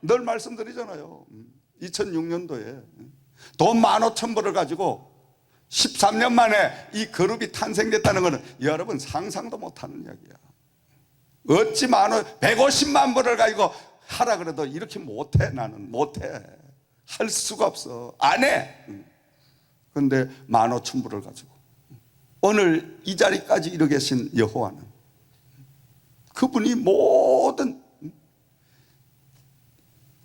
늘 말씀드리잖아요. 2006년도에 돈 15,000불을 가지고 13년 만에 이 그룹이 탄생됐다는 것은 여러분 상상도 못하는 이야기야. 어찌 150만 불을 가지고 하라 그래도 이렇게 못해. 나는 못해. 할 수가 없어. 안 해. 그런데 15,000불을 가지고 오늘 이 자리까지 이르게 계신 여호와는 그분이 모든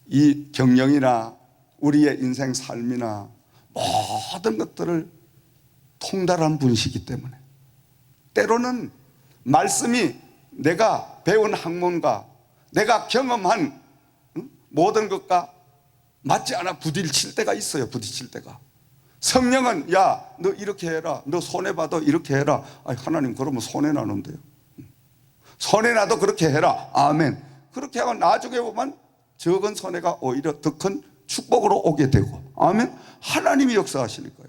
이 경영이나 우리의 인생 삶이나 모든 것들을 통달한 분이시기 때문에 때로는 말씀이 내가 배운 학문과 내가 경험한 모든 것과 맞지 않아 부딪힐 때가 있어요. 부딪힐 때가. 성령은 야 너 이렇게 해라, 너 손해봐도 이렇게 해라. 아니, 하나님 그러면 손해나는데요. 손해나도 그렇게 해라. 아멘. 그렇게 하고 나중에 보면 적은 손해가 오히려 더 큰 축복으로 오게 되고. 아멘. 하나님이 역사하시니까요.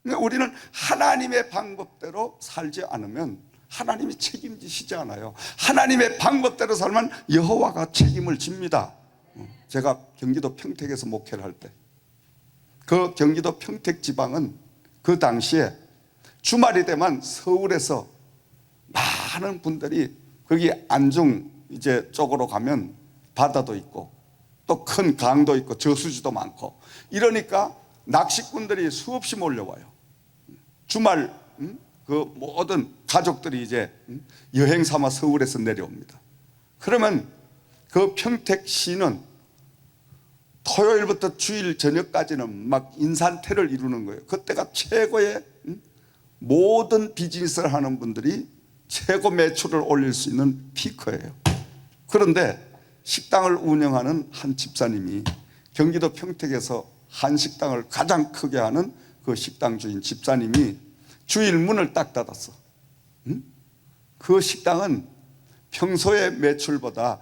그러니까 우리는 하나님의 방법대로 살지 않으면 하나님이 책임지시지 않아요. 하나님의 방법대로 살면 여호와가 책임을 집니다. 제가 경기도 평택에서 목회를 할 때 그 경기도 평택 지방은 그 당시에 주말이 되면 서울에서 많은 분들이 거기 안중 이제 쪽으로 가면 바다도 있고 또 큰 강도 있고 저수지도 많고 이러니까 낚시꾼들이 수없이 몰려와요. 주말 그 모든 가족들이 이제 여행 삼아 서울에서 내려옵니다. 그러면 그 평택시는 토요일부터 주일 저녁까지는 막 인산태를 이루는 거예요. 그때가 최고의 모든 비즈니스를 하는 분들이 최고 매출을 올릴 수 있는 피크예요. 그런데 식당을 운영하는 한 집사님이 경기도 평택에서 한식당을 가장 크게 하는 그 식당 주인 집사님이 주일 문을 딱 닫았어. 그 식당은 평소의 매출보다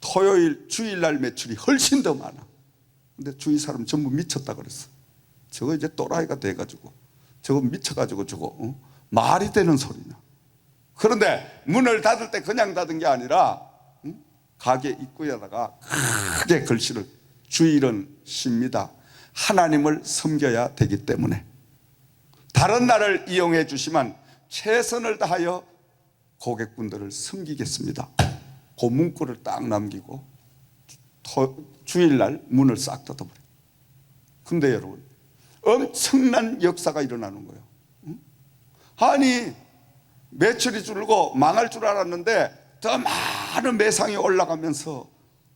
토요일 주일날 매출이 훨씬 더 많아. 근데 주위 사람 전부 미쳤다 그랬어. 저거 이제 또라이가 돼가지고 저거 미쳐가지고 저거 말이 되는 소리냐. 그런데 문을 닫을 때 그냥 닫은 게 아니라 가게 입구에다가 크게 글씨를 주일은 쉽니다. 하나님을 섬겨야 되기 때문에 다른 날을 이용해 주시면 최선을 다하여 고객분들을 섬기겠습니다. 그 문구를 딱 남기고 주일날 문을 싹 닫아버려요. 근데 여러분 엄청난 역사가 일어나는 거예요. 아니 매출이 줄고 망할 줄 알았는데 더 많은 매상이 올라가면서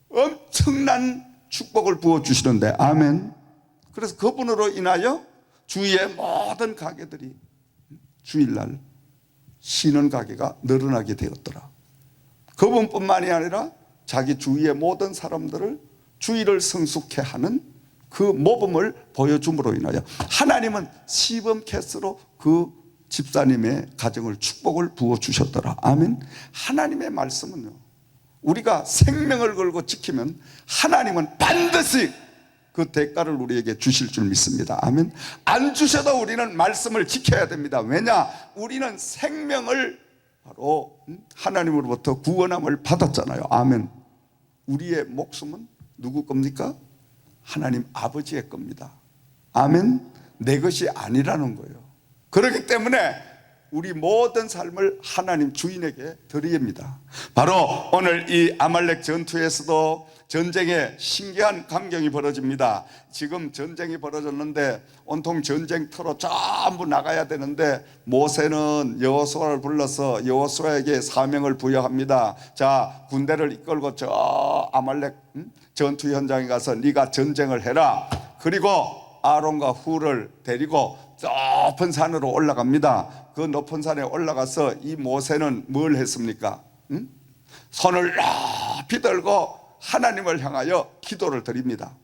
엄청난 축복을 부어주시는데 아멘. 그래서 그분으로 인하여 주위의 모든 가게들이 주일날 쉬는 가게가 늘어나게 되었더라. 그분뿐만이 아니라 자기 주위의 모든 사람들을 주일을 성숙해 하는 그 모범을 보여줌으로 인하여 하나님은 시범 캐스로 그 집사님의 가정을 축복을 부어주셨더라. 아멘. 하나님의 말씀은요, 우리가 생명을 걸고 지키면 하나님은 반드시 그 대가를 우리에게 주실 줄 믿습니다. 아멘. 안 주셔도 우리는 말씀을 지켜야 됩니다. 왜냐? 우리는 생명을 바로 하나님으로부터 구원함을 받았잖아요. 아멘. 우리의 목숨은 누구 겁니까? 하나님 아버지의 겁니다. 아멘. 내 것이 아니라는 거예요. 그렇기 때문에 우리 모든 삶을 하나님 주인에게 드립니다. 바로 오늘 이 아말렉 전투에서도 전쟁에 신기한 광경이 벌어집니다. 지금 전쟁이 벌어졌는데 온통 전쟁터로 전부 나가야 되는데 모세는 여호수아를 불러서 여호수아에게 사명을 부여합니다. 자, 군대를 이끌고 저 아말렉 전투 현장에 가서 네가 전쟁을 해라. 그리고 아론과 훌을 데리고 높은 산으로 올라갑니다. 그 높은 산에 올라가서 이 모세는 뭘 했습니까? 손을 높이 들고 하나님을 향하여 기도를 드립니다.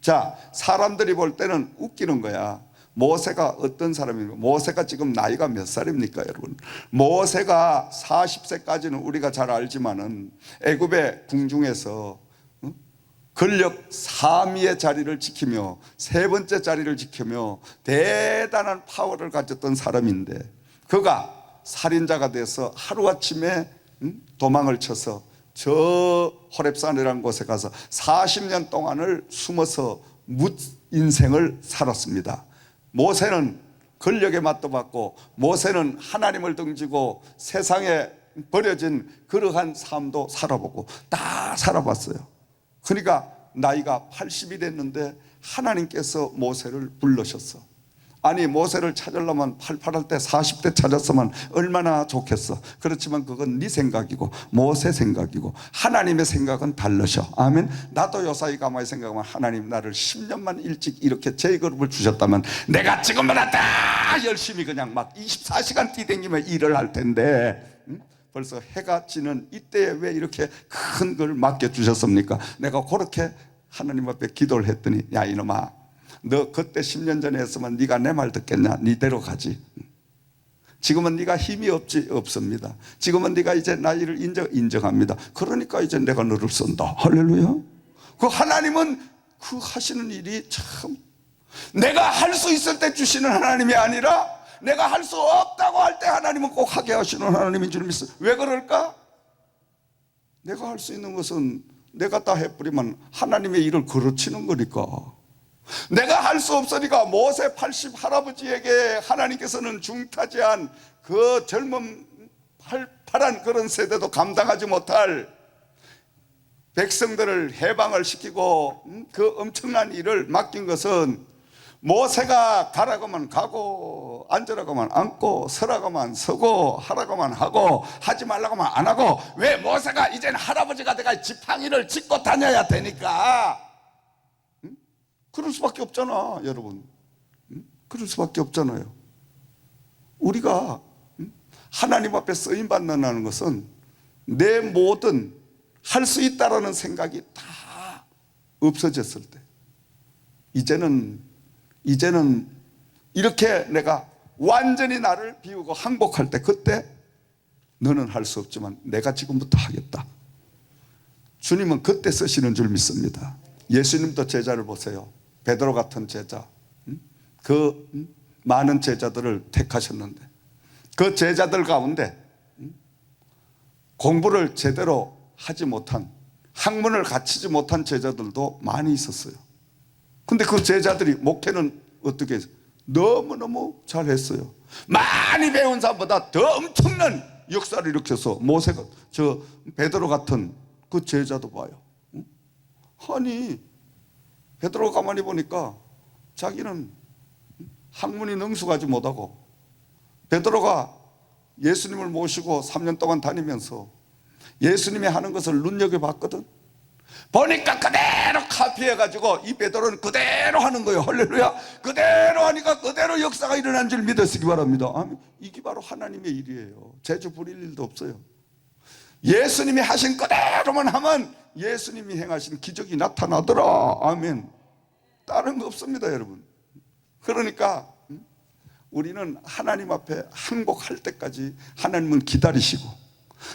자, 사람들이 볼 때는 웃기는 거야. 모세가 어떤 사람입니까? 모세가 지금 나이가 몇 살입니까, 여러분? 모세가 40세까지는 우리가 잘 알지만은 애굽의 궁중에서 권력 3위의 자리를 지키며 세 번째 자리를 지키며 대단한 파워를 가졌던 사람인데 그가 살인자가 돼서 하루아침에 도망을 쳐서 저 호렙산이라는 곳에 가서 40년 동안을 숨어서 묻 인생을 살았습니다. 모세는 권력에 맞도받고 모세는 하나님을 등지고 세상에 버려진 그러한 삶도 살아보고 다 살아봤어요. 그러니까 나이가 80이 됐는데 하나님께서 모세를 부르셨어. 아니 모세를 찾으려면 88할 때 40대 찾았으면 얼마나 좋겠어. 그렇지만 그건 네 생각이고 모세 생각이고 하나님의 생각은 달라셔. 아멘. 나도 요사이 가만히 생각하면 하나님 나를 10년만 일찍 이렇게 제그룹을 주셨다면 내가 지금보다 다 열심히 그냥 막 24시간 뛰댕기며 일을 할 텐데 벌써 해가 지는 이때에 왜 이렇게 큰 걸 맡겨주셨습니까? 내가 그렇게 하나님 앞에 기도를 했더니 야 이놈아 너 그때 10년 전에 했으면 네가 내 말 듣겠냐? 네대로 가지. 지금은 네가 힘이 없습니다. 지금은 네가 이제 나이를 인정합니다. 그러니까 이제 내가 너를 쓴다. 할렐루야. 그 하나님은 그 하시는 일이 참 내가 할 수 있을 때 주시는 하나님이 아니라 내가 할 수 없다고 할 때 하나님은 꼭 하게 하시는 하나님인 줄 믿어. 왜 그럴까? 내가 할 수 있는 것은 내가 다 해버리면 하나님의 일을 그르치는 거니까. 내가 할 수 없으니까 모세 80 할아버지에게 하나님께서는 중타지한 그 젊은 팔팔한 그런 세대도 감당하지 못할 백성들을 해방을 시키고 그 엄청난 일을 맡긴 것은 모세가 가라고 하면 가고 앉으라고 하면 앉고 서라고 하면 서고 하라고 하면 하고 하지 말라고 하면 안 하고, 왜 모세가 이제는 할아버지가 돼가 지팡이를 짚고 다녀야 되니까 그럴 수밖에 없잖아 여러분. 그럴 수밖에 없잖아요. 우리가 하나님 앞에 쓰임받는다는 것은 내 모든 할 수 있다라는 생각이 다 없어졌을 때, 이제는 이렇게 내가 완전히 나를 비우고 항복할 때, 그때 너는 할 수 없지만 내가 지금부터 하겠다. 주님은 그때 쓰시는 줄 믿습니다. 예수님도 제자를 보세요. 베드로 같은 제자, 그 많은 제자들을 택하셨는데 그 제자들 가운데 공부를 제대로 하지 못한, 학문을 갖추지 못한 제자들도 많이 있었어요. 근데 그 제자들이 목회는 어떻게 했어요? 너무너무 잘했어요. 많이 배운 사람보다 더 엄청난 역사를 일으켜서 모세가, 저 베드로 같은 그 제자도 봐요. 아니 베드로가 가만히 보니까 자기는 학문이 능숙하지 못하고, 베드로가 예수님을 모시고 3년 동안 다니면서 예수님이 하는 것을 눈여겨봤거든. 보니까 그대로 카피해가지고 이 베드로는 그대로 하는 거예요. 할렐루야. 그대로 하니까 그대로 역사가 일어난 줄 믿으시기 바랍니다. 아멘. 이게 바로 하나님의 일이에요. 재주 부릴 일도 없어요. 예수님이 하신 그대로만 하면 예수님이 행하신 기적이 나타나더라. 아멘. 다른 거 없습니다 여러분. 그러니까 우리는 하나님 앞에 항복할 때까지 하나님은 기다리시고,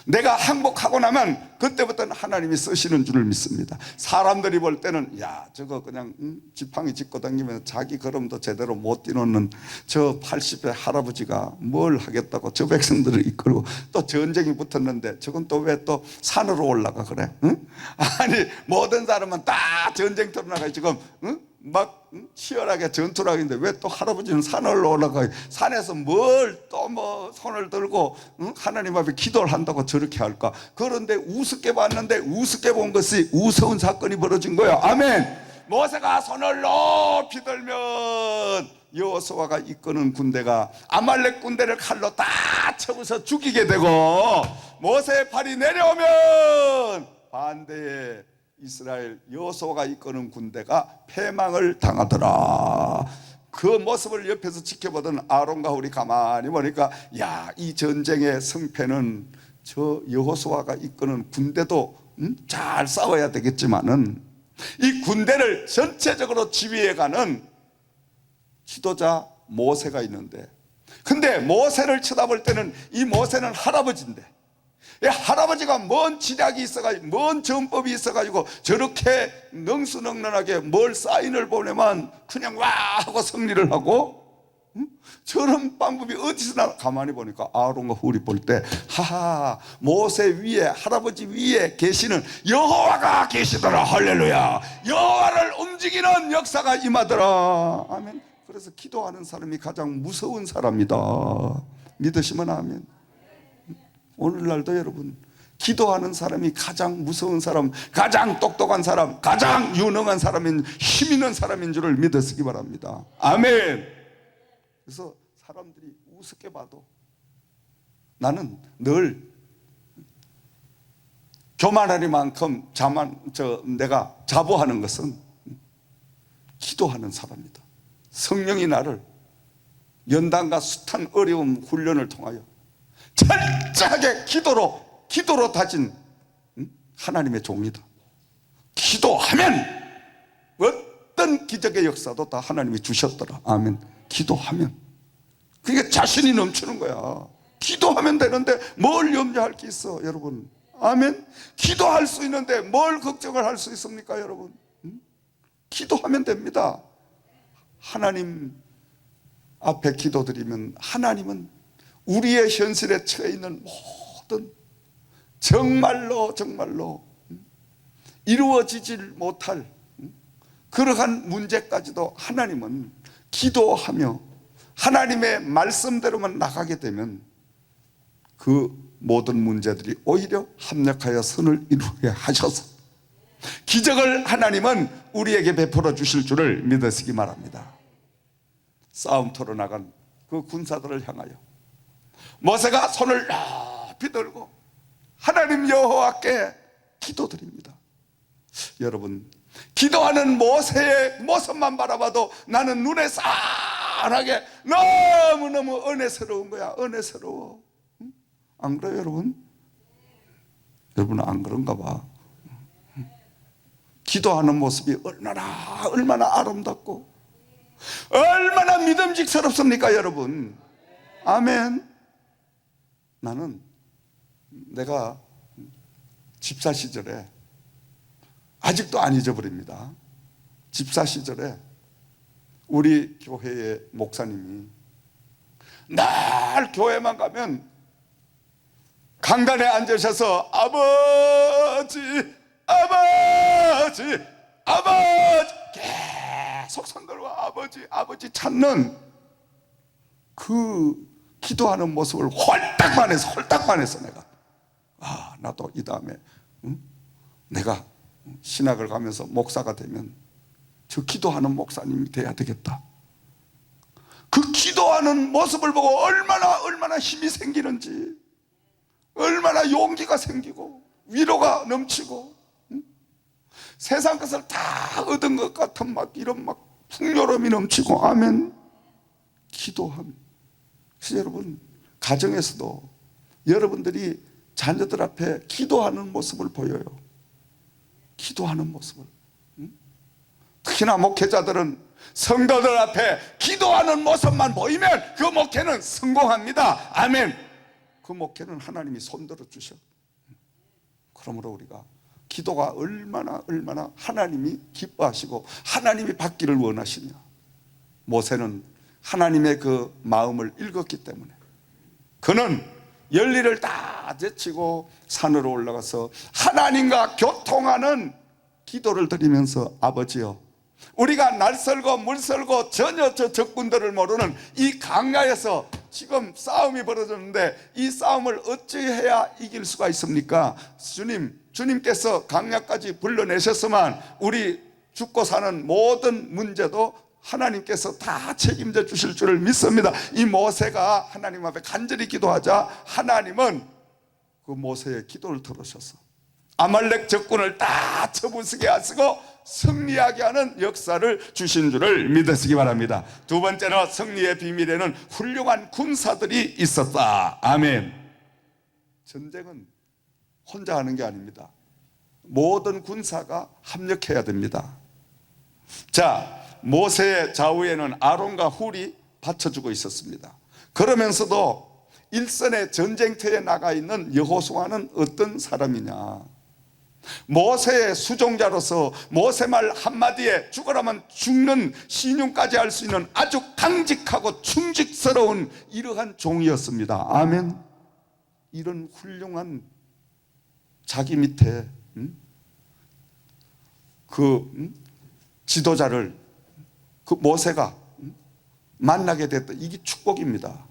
내가 항복하고 나면 그때부터는 하나님이 쓰시는 줄을 믿습니다. 사람들이 볼 때는 야 저거 그냥 지팡이 짚고 다니면서 자기 걸음도 제대로 못 뛰놓는 저 80의 할아버지가 뭘 하겠다고 저 백성들을 이끌고, 또 전쟁이 붙었는데 저건 또 왜 또 산으로 올라가 그래? 응? 아니 모든 사람은 다 전쟁터로 나가 지금 막 치열하게 전투를 하는데 왜 또 할아버지는 산을 올라가, 산에서 뭘 또 뭐 손을 들고 하나님 앞에 기도를 한다고 저렇게 할까? 그런데 우습게 봤는데 우습게 본 것이 우스운 사건이 벌어진 거예요. 아멘. 모세가 손을 높이 들면 여호수아가 이끄는 군대가 아말렉 군대를 칼로 다 쳐부서 죽이게 되고, 모세의 팔이 내려오면 반대에 이스라엘 여호수아가 이끄는 군대가 패망을 당하더라. 그 모습을 옆에서 지켜보던 아론과 홀이 가만히 보니까 야, 이 전쟁의 승패는 저 여호수아가 이끄는 군대도 잘 싸워야 되겠지만은 이 군대를 전체적으로 지휘해가는 지도자 모세가 있는데, 근데 모세를 쳐다볼 때는 이 모세는 할아버지인데, 할아버지가 뭔 지략이 있어가지고 뭔 전법이 있어가지고 저렇게 능수능란하게 뭘 사인을 보내면 그냥 와 하고 승리를 하고, 저런 방법이 어디서 나? 가만히 보니까 아론과 훌이 볼 때 하하, 모세 위에, 할아버지 위에 계시는 여호와가 계시더라. 할렐루야. 여호와를 움직이는 역사가 임하더라. 아멘. 그래서 기도하는 사람이 가장 무서운 사람이다. 믿으시면 아멘. 오늘날도 여러분, 기도하는 사람이 가장 무서운 사람, 가장 똑똑한 사람, 가장 유능한 사람인, 힘 있는 사람인 줄을 믿으시기 바랍니다. 아멘. 그래서 사람들이 우습게 봐도 나는 늘 교만하리만큼 내가 자부하는 것은 기도하는 사람이다. 성령이 나를 연단과 숱한 어려움 훈련을 통하여 철저하게 기도로 다진 하나님의 종이다. 기도하면 어떤 기적의 역사도 다 하나님이 주셨더라. 아멘. 기도하면 그게 자신이 넘치는 거야. 기도하면 되는데 뭘 염려할 게 있어 여러분. 아멘. 기도할 수 있는데 뭘 걱정을 할 수 있습니까 여러분? 기도하면 됩니다. 하나님 앞에 기도드리면 하나님은 우리의 현실에 처해 있는 모든 정말로 이루어지질 못할 그러한 문제까지도 하나님은 기도하며 하나님의 말씀대로만 나가게 되면 그 모든 문제들이 오히려 합력하여 선을 이루게 하셔서 기적을 하나님은 우리에게 베풀어 주실 줄을 믿으시기 바랍니다. 싸움터로 나간 그 군사들을 향하여 모세가 손을 높이 들고 하나님 여호와께 기도드립니다. 여러분, 기도하는 모세의 모습만 바라봐도 나는 눈에 환하게 너무너무 은혜스러운 거야. 은혜스러워. 안 그래요, 여러분? 여러분은 안 그런가 봐. 기도하는 모습이 얼마나 아름답고 얼마나 믿음직스럽습니까, 여러분? 아멘. 나는 내가 집사 시절에, 아직도 안 잊어버립니다. 집사 시절에 우리 교회의 목사님이 날 교회만 가면 강단에 앉으셔서 아버지 계속 손 들고 아버지 찾는 그 기도하는 모습을 홀딱만 해서 내가 나도 이 다음에 내가 신학을 가면서 목사가 되면 저 기도하는 목사님이 돼야 되겠다. 그 기도하는 모습을 보고 얼마나 힘이 생기는지, 얼마나 용기가 생기고 위로가 넘치고, 세상 것을 다 얻은 것 같은 이런 풍요로움이 넘치고. 아멘. 기도함. 그래서 여러분, 가정에서도 여러분들이 자녀들 앞에 기도하는 모습을 보여요. 기도하는 모습을. 특히나 목회자들은 성도들 앞에 기도하는 모습만 보이면 그 목회는 성공합니다. 아멘. 그 목회는 하나님이 손들어 주셔. 그러므로 우리가 기도가 얼마나 하나님이 기뻐하시고 하나님이 받기를 원하시냐. 모세는 하나님의 그 마음을 읽었기 때문에 그는 열리를 다 제치고 산으로 올라가서 하나님과 교통하는 기도를 드리면서 아버지여, 우리가 날 썰고 물 썰고 전혀 저 적군들을 모르는 이 강야에서 지금 싸움이 벌어졌는데 이 싸움을 어찌해야 이길 수가 있습니까? 주님께서 강야까지 불러내셨으면 우리 죽고 사는 모든 문제도 하나님께서 다 책임져 주실 줄을 믿습니다. 이 모세가 하나님 앞에 간절히 기도하자 하나님은 그 모세의 기도를 들으셔서 아말렉 적군을 다 쳐부수게 하시고 승리하게 하는 역사를 주신 줄을 믿으시기 바랍니다. 두 번째로 승리의 비밀에는 훌륭한 군사들이 있었다. 아멘. 전쟁은 혼자 하는 게 아닙니다. 모든 군사가 합력해야 됩니다. 자, 모세의 좌우에는 아론과 훌이 받쳐주고 있었습니다. 그러면서도 일선의 전쟁터에 나가 있는 여호수아는 어떤 사람이냐? 모세의 수종자로서 모세 말 한마디에 죽으라면 죽는 신용까지 할 수 있는 아주 강직하고 충직스러운 이러한 종이었습니다. 아멘. 이런 훌륭한 자기 밑에 지도자를 그 모세가 만나게 됐다. 이게 축복입니다.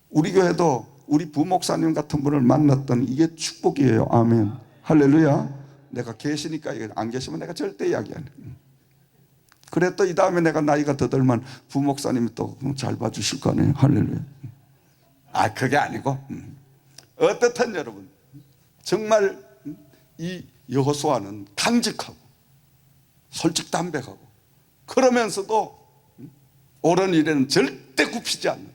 우리 교회도 우리 부목사님 같은 분을 만났던 이게 축복이에요. 아멘. 할렐루야. 내가 계시니까, 안 계시면 내가 절대 이야기 안 해. 그래 또 이 다음에 내가 나이가 더 들면 부목사님이 또 잘 봐주실 거 아니에요. 할렐루야. 그게 아니고 어떻든 여러분, 정말 이 여호수아는 강직하고 솔직담백하고 그러면서도 옳은 일에는 절대 굽히지 않는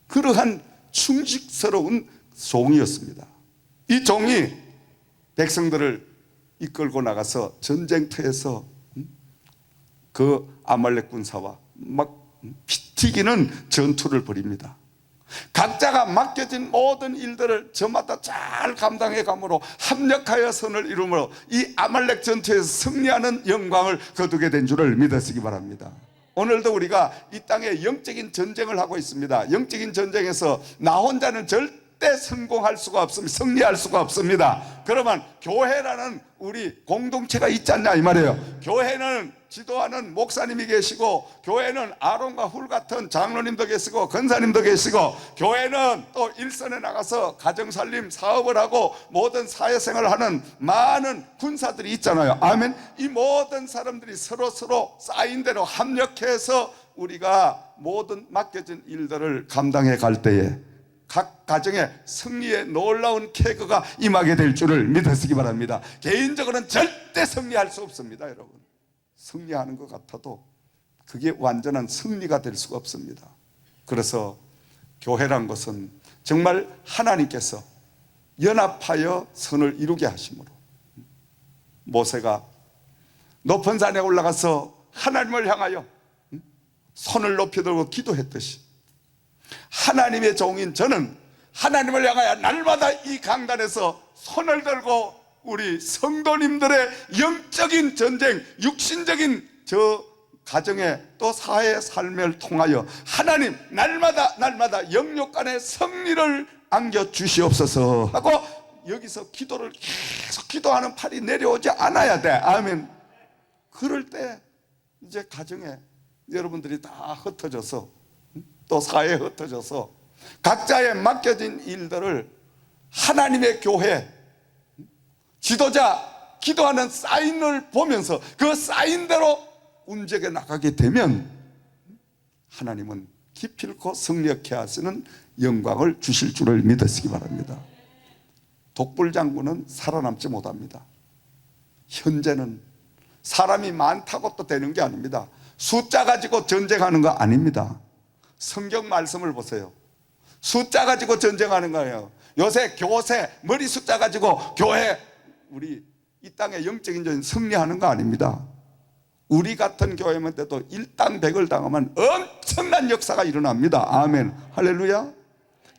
그러한 충직스러운 종이었습니다. 이 종이 백성들을 이끌고 나가서 전쟁터에서 그 아말렉 군사와 막 피튀기는 전투를 벌입니다. 각자가 맡겨진 모든 일들을 저마다 잘 감당해 감으로 합력하여 선을 이루므로 이 아말렉 전투에서 승리하는 영광을 거두게 된 줄을 믿으시기 바랍니다. 오늘도 우리가 이 땅에 영적인 전쟁을 하고 있습니다. 영적인 전쟁에서 나 혼자는 절대 절대 성공할 수가 없습니다. 승리할 수가 없습니다. 그러면 교회라는 우리 공동체가 있지 않냐 이 말이에요. 교회는 지도하는 목사님이 계시고, 교회는 아론과 훌 같은 장로님도 계시고 권사님도 계시고, 교회는 또 일선에 나가서 가정살림 사업을 하고 모든 사회생활을 하는 많은 군사들이 있잖아요. 아멘. 이 모든 사람들이 서로 쌓인 대로 합력해서 우리가 모든 맡겨진 일들을 감당해 갈 때에 각 가정에 승리의 놀라운 케이크가 임하게 될 줄을 믿으시기 바랍니다. 개인적으로는 절대 승리할 수 없습니다. 여러분, 승리하는 것 같아도 그게 완전한 승리가 될 수가 없습니다. 그래서 교회란 것은 정말 하나님께서 연합하여 선을 이루게 하심으로, 모세가 높은 산에 올라가서 하나님을 향하여 손을 높이 들고 기도했듯이, 하나님의 종인 저는 하나님을 향하여 날마다 이 강단에서 손을 들고 우리 성도님들의 영적인 전쟁, 육신적인 저 가정의 또 사회 삶을 통하여 하나님 날마다 영육 간의 승리를 안겨 주시옵소서 하고, 여기서 기도를 계속 기도하는 팔이 내려오지 않아야 돼. 아멘. 그럴 때 이제 가정에 여러분들이 다 흩어져서, 또 사회에 흩어져서 각자의 맡겨진 일들을 하나님의 교회 지도자 기도하는 사인을 보면서 그 사인대로 움직여 나가게 되면 하나님은 기필코 승리케 하시는 영광을 주실 줄을 믿으시기 바랍니다. 독불장군은 살아남지 못합니다. 현재는 사람이 많다고 또 되는 게 아닙니다. 숫자 가지고 전쟁하는 거 아닙니다. 성경 말씀을 보세요. 숫자 가지고 전쟁하는 거예요. 요새 교세 머리 숫자 가지고 교회, 우리 이 땅의 영적인 전쟁 승리하는 거 아닙니다. 우리 같은 교회만 돼도 일당백을 당하면 엄청난 역사가 일어납니다. 아멘. 할렐루야.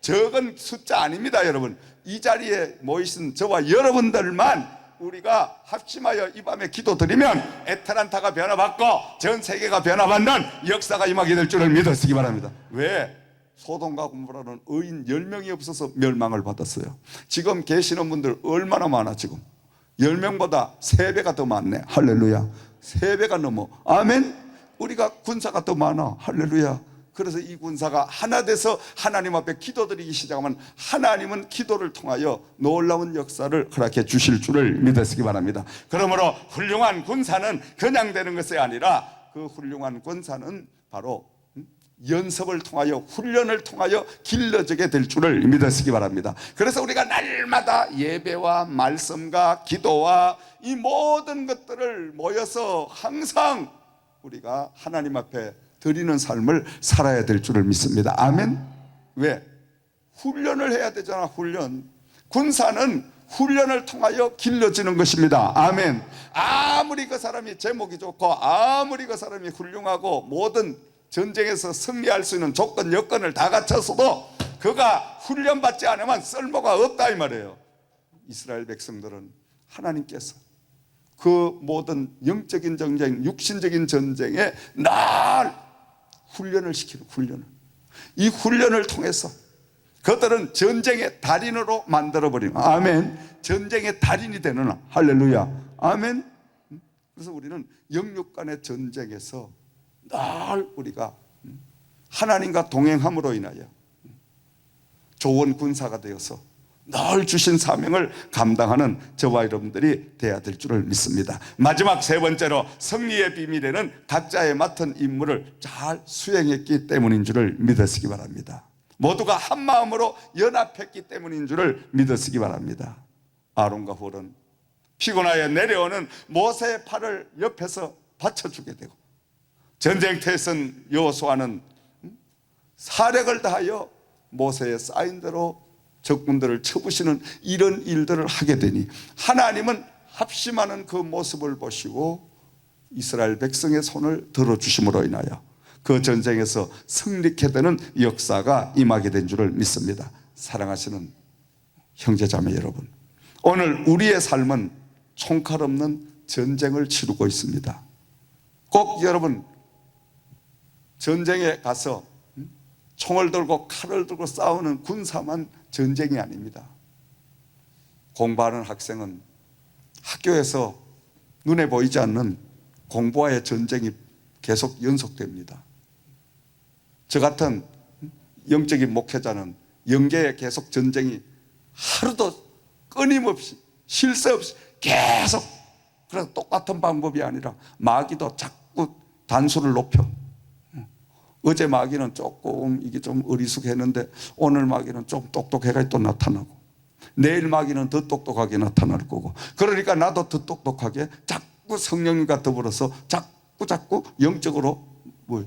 적은 숫자 아닙니다. 여러분, 이 자리에 모이신 저와 여러분들만 우리가 합심하여 이 밤에 기도드리면 애틀란타가 변화받고 전 세계가 변화받는 역사가 임하게 될 줄을 믿으시기 바랍니다. 왜? 소돔과 고모라는 의인 10명이 없어서 멸망을 받았어요. 지금 계시는 분들 얼마나 많아. 지금 10명보다 3배가 더 많네. 할렐루야. 3배가 넘어. 아멘. 우리가 군사가 더 많아. 할렐루야. 그래서 이 군사가 하나 돼서 하나님 앞에 기도드리기 시작하면 하나님은 기도를 통하여 놀라운 역사를 허락해 주실 줄을 믿으시기 바랍니다. 그러므로 훌륭한 군사는 그냥 되는 것이 아니라 그 훌륭한 군사는 바로 연습을 통하여 훈련을 통하여 길러지게 될 줄을 믿으시기 바랍니다. 그래서 우리가 날마다 예배와 말씀과 기도와 이 모든 것들을 모여서 항상 우리가 하나님 앞에 드리는 삶을 살아야 될 줄을 믿습니다. 아멘. 왜? 훈련을 해야 되잖아. 훈련. 군사는 훈련을 통하여 길러지는 것입니다. 아멘. 아무리 그 사람이 제목이 좋고 아무리 그 사람이 훌륭하고 모든 전쟁에서 승리할 수 있는 조건 여건을 다 갖췄어도 그가 훈련받지 않으면 쓸모가 없다 이 말이에요. 이스라엘 백성들은 하나님께서 그 모든 영적인 전쟁, 육신적인 전쟁에 날 훈련을 시키는 훈련을, 이 훈련을 통해서 그들은 전쟁의 달인으로 만들어버리는, 아멘. 전쟁의 달인이 되는, 할렐루야. 아멘. 그래서 우리는 영육 간의 전쟁에서 늘 우리가 하나님과 동행함으로 인하여 좋은 군사가 되어서 늘 주신 사명을 감당하는 저와 여러분들이 되어야 될 줄을 믿습니다. 마지막 세 번째로 승리의 비밀에는 각자의 맡은 임무를 잘 수행했기 때문인 줄을 믿으시기 바랍니다. 모두가 한 마음으로 연합했기 때문인 줄을 믿으시기 바랍니다. 아론과 훌은 피곤하여 내려오는 모세의 팔을 옆에서 받쳐주게 되고, 전쟁터에 선 여호수아는 사력을 다하여 모세의 사인대로 적군들을 쳐부시는 이런 일들을 하게 되니 하나님은 합심하는 그 모습을 보시고 이스라엘 백성의 손을 들어주심으로 인하여 그 전쟁에서 승리케 되는 역사가 임하게 된 줄을 믿습니다. 사랑하시는 형제자매 여러분, 오늘 우리의 삶은 총칼 없는 전쟁을 치르고 있습니다. 꼭 여러분 전쟁에 가서 총을 들고 칼을 들고 싸우는 군사만 전쟁이 아닙니다. 공부하는 학생은 학교에서 눈에 보이지 않는 공부와의 전쟁이 계속 연속됩니다. 저 같은 영적인 목회자는 영계에 계속 전쟁이 하루도 끊임없이 쉴 새 없이 계속, 그래서 똑같은 방법이 아니라 마귀도 자꾸 단수를 높여. 어제 마귀는 조금 이게 좀 어리숙했는데 오늘 마귀는 좀 똑똑해가 또 나타나고, 내일 마귀는 더 똑똑하게 나타날 거고, 그러니까 나도 더 똑똑하게 자꾸 성령님과 더불어서 자꾸 영적으로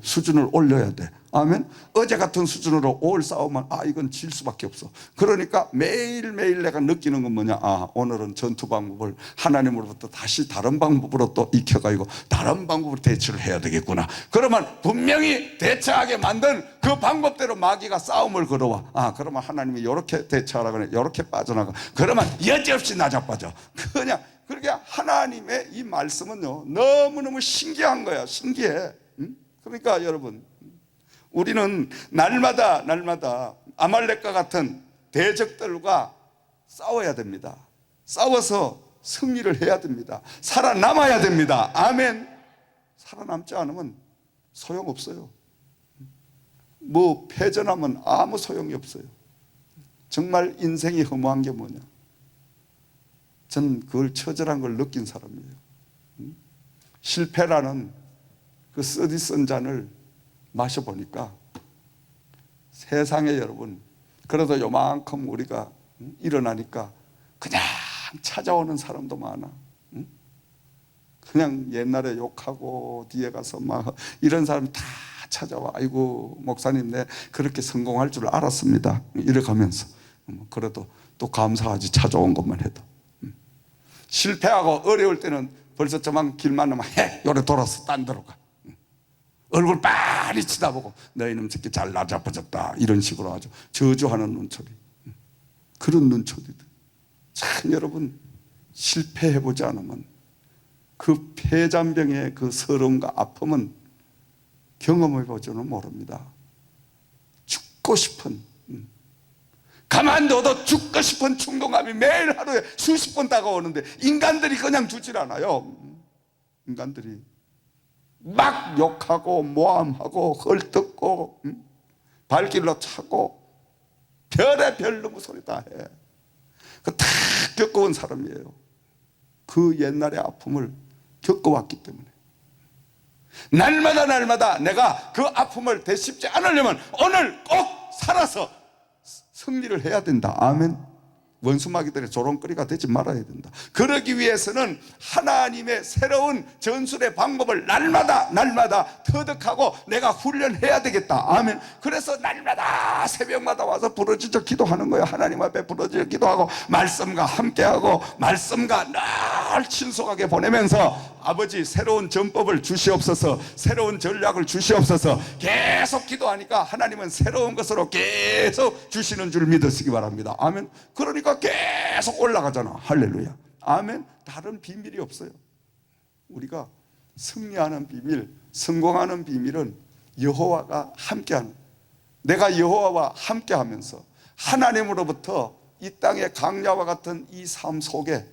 수준을 올려야 돼. 아멘. 어제 같은 수준으로 올 싸우면 이건 질 수밖에 없어. 그러니까 매일매일 내가 느끼는 건 뭐냐, 오늘은 전투 방법을 하나님으로부터 다시 다른 방법으로 또 익혀가지고 다른 방법으로 대처를 해야 되겠구나. 그러면 분명히 대처하게 만든 그 방법대로 마귀가 싸움을 걸어와. 그러면 하나님이 이렇게 대처하라 그래, 이렇게 빠져나가. 그러면 여지없이 나자빠져. 그냥 그렇게 하나님의 이 말씀은요 너무너무 신기한 거야. 신기해. 그러니까 여러분, 우리는 날마다 아말렉과 같은 대적들과 싸워야 됩니다. 싸워서 승리를 해야 됩니다. 살아남아야 됩니다. 아멘. 살아남지 않으면 소용없어요. 패전하면 아무 소용이 없어요. 정말 인생이 허무한 게 뭐냐, 전 그걸 처절한 걸 느낀 사람이에요. 실패라는 그 쓰디쓴 잔을 마셔보니까 세상에 여러분, 그래도 요만큼 우리가 일어나니까 그냥 찾아오는 사람도 많아. 그냥 옛날에 욕하고 뒤에 가서 막 이런 사람 다 찾아와. 아이고 목사님, 내 그렇게 성공할 줄 알았습니다, 이래가면서. 그래도 또 감사하지, 찾아온 것만 해도. 실패하고 어려울 때는 벌써 저만 길 만나면 요래 돌아서 딴 데로 가. 얼굴 빨리 쳐다보고 너희는 저렇게 잘 나자빠졌다, 이런 식으로 아주 저주하는 눈초리. 그런 눈초리들. 참 여러분, 실패해보지 않으면 그 폐잔병의 그 서러움과 아픔은 경험해보지는 모릅니다. 죽고 싶은, 가만둬도 죽고 싶은 충동감이 매일 하루에 수십 번 다가오는데 인간들이 그냥 주질 않아요. 인간들이 막 욕하고 모함하고 헐뜯고 발길로 차고 별의별 놈의 소리 다 해. 그 다 겪어온 사람이에요. 그 옛날의 아픔을 겪어왔기 때문에 날마다 내가 그 아픔을 되씹지 않으려면 오늘 꼭 살아서 승리를 해야 된다. 아멘. 원수마귀들의 조롱거리가 되지 말아야 된다. 그러기 위해서는 하나님의 새로운 전술의 방법을 날마다 터득하고 내가 훈련해야 되겠다. 아멘. 그래서 날마다 새벽마다 와서 부르짖어 기도하는 거예요. 하나님 앞에 부르짖어 기도하고 말씀과 함께하고 말씀과 늘 친속하게 보내면서 아버지 새로운 전법을 주시옵소서, 새로운 전략을 주시옵소서. 계속 기도하니까 하나님은 새로운 것으로 계속 주시는 줄 믿으시기 바랍니다. 아멘. 그러니까 계속 올라가잖아. 할렐루야. 아멘. 다른 비밀이 없어요. 우리가 승리하는 비밀, 성공하는 비밀은 여호와가 함께하는, 내가 여호와와 함께하면서 하나님으로부터 이 땅의 강야와 같은 이 삶 속에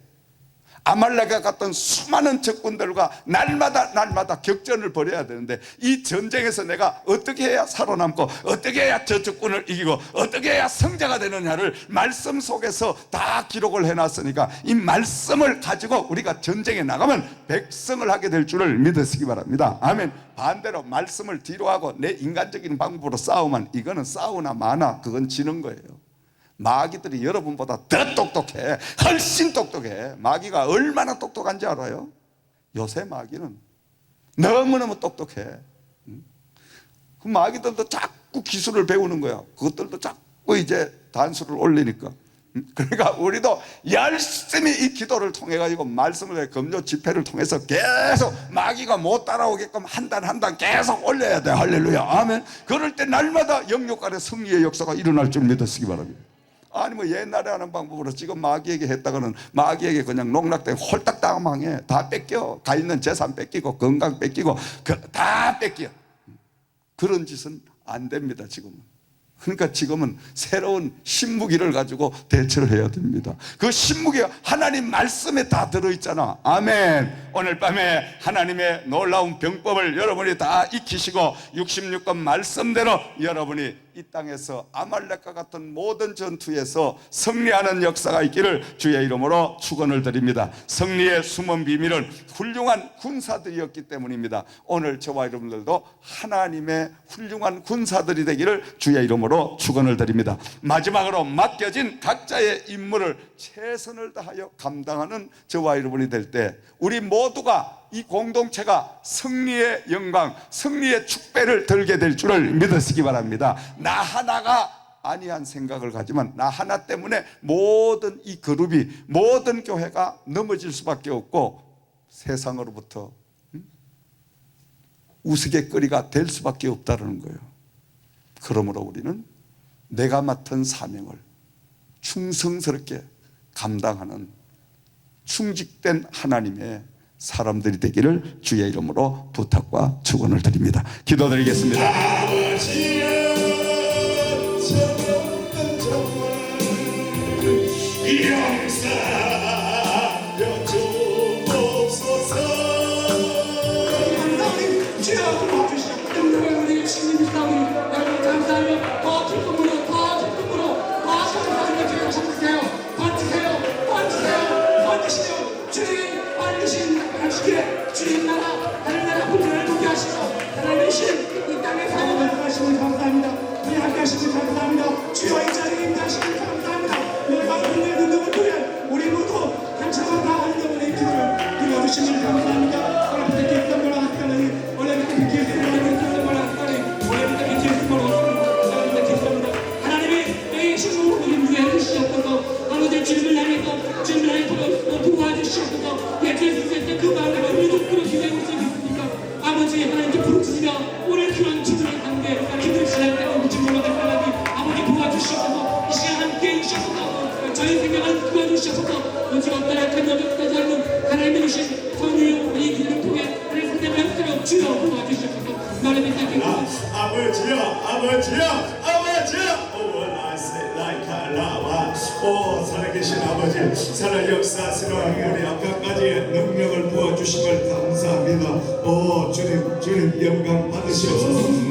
아말렉과 같은 수많은 적군들과 날마다 격전을 벌여야 되는데, 이 전쟁에서 내가 어떻게 해야 살아남고 어떻게 해야 저 적군을 이기고 어떻게 해야 성자가 되느냐를 말씀 속에서 다 기록을 해놨으니까 이 말씀을 가지고 우리가 전쟁에 나가면 백성을 하게 될 줄을 믿으시기 바랍니다. 아멘. 반대로 말씀을 뒤로 하고 내 인간적인 방법으로 싸우면 이거는 싸우나 마나 그건 지는 거예요. 마귀들이 여러분보다 더 똑똑해. 훨씬 똑똑해. 마귀가 얼마나 똑똑한지 알아요? 요새 마귀는 너무너무 똑똑해. 그 마귀들도 자꾸 기술을 배우는 거야. 그것들도 자꾸 이제 단수를 올리니까. 그러니까 우리도 열심히 이 기도를 통해 가지고 말씀을 검조 집회를 통해서 계속 마귀가 못 따라오게끔 한 단 계속 올려야 돼. 할렐루야. 아멘. 그럴 때 날마다 영육 간의 승리의 역사가 일어날 줄 믿으시기 바랍니다. 아니 옛날에 하는 방법으로 지금 마귀에게 했다가는 마귀에게 그냥 농락되고 홀딱 당망해. 다 뺏겨. 가 있는 재산 뺏기고 건강 뺏기고 다 뺏겨. 그런 짓은 안 됩니다. 지금은 그러니까 지금은 새로운 신무기를 가지고 대처를 해야 됩니다. 그 신무기가 하나님 말씀에 다 들어있잖아. 아멘. 오늘 밤에 하나님의 놀라운 병법을 여러분이 다 익히시고 66권 말씀대로 여러분이 이 땅에서 아말렉과 같은 모든 전투에서 승리하는 역사가 있기를 주의 이름으로 축원을 드립니다. 승리의 숨은 비밀은 훌륭한 군사들이었기 때문입니다. 오늘 저와 여러분들도 하나님의 훌륭한 군사들이 되기를 주의 이름으로 축원을 드립니다. 마지막으로 맡겨진 각자의 임무를 최선을 다하여 감당하는 저와 여러분이 될 때 우리 모두가 이 공동체가 승리의 영광, 승리의 축배를 들게 될 줄을 믿으시기 바랍니다. 나 하나가 아니한 생각을 가지만 나 하나 때문에 모든 이 그룹이, 모든 교회가 넘어질 수밖에 없고 세상으로부터 우스갯거리가 될 수밖에 없다는 거예요. 그러므로 우리는 내가 맡은 사명을 충성스럽게 감당하는 충직된 하나님의 사람들이 되기를 주의 이름으로 부탁과 축원을 드립니다. 기도드리겠습니다. 주님 나라, 하늘 나라 분들을 보게 하시고 하나님의 신 이 땅에 사역을 하시면 감사합니다. 우리 함께 하시면 감사합니다. 주여 이 자리에 임하시면 감사합니다. 열방 분들 눈동을 보면 우리 모두 한차만 다하는 영혼의 기도를 들어주시면 감사합니다. 오늘부터 기획한 거라 하시니 오늘부터 기획한 거라 하시니 오늘부터 기획한 거라 하시니 하나님의 이 신으로 우리 위해 주시옵소서. 아무들 주님을 향해서 주님을 향해서 도와주시옵소서. 예수 그리스도의 그 마음을 우리도 그렇게 되고 있습니까? 아버지 하나님께 부르짖으며 오늘 그런 주들의 관계 기도를 지날 때 우주 올라갈 사람이 아버지 도와주시옵소서. 이 시간 함께 해주셔서 저희 생명을 도와주셔서 오직 어떤 약한 여백까지 하는 하나님의 주신 선율 이 길을 통해 하나님 상대를 할수록 주여 도와주셔서 말을 믿게 아버지여 아버지여 아버지여 오 살아계신 아버지 살아 역사스러운 우리 앞까지 능력을 부어주심을 감사합니다. 오 주님 영광 받으시옵소서.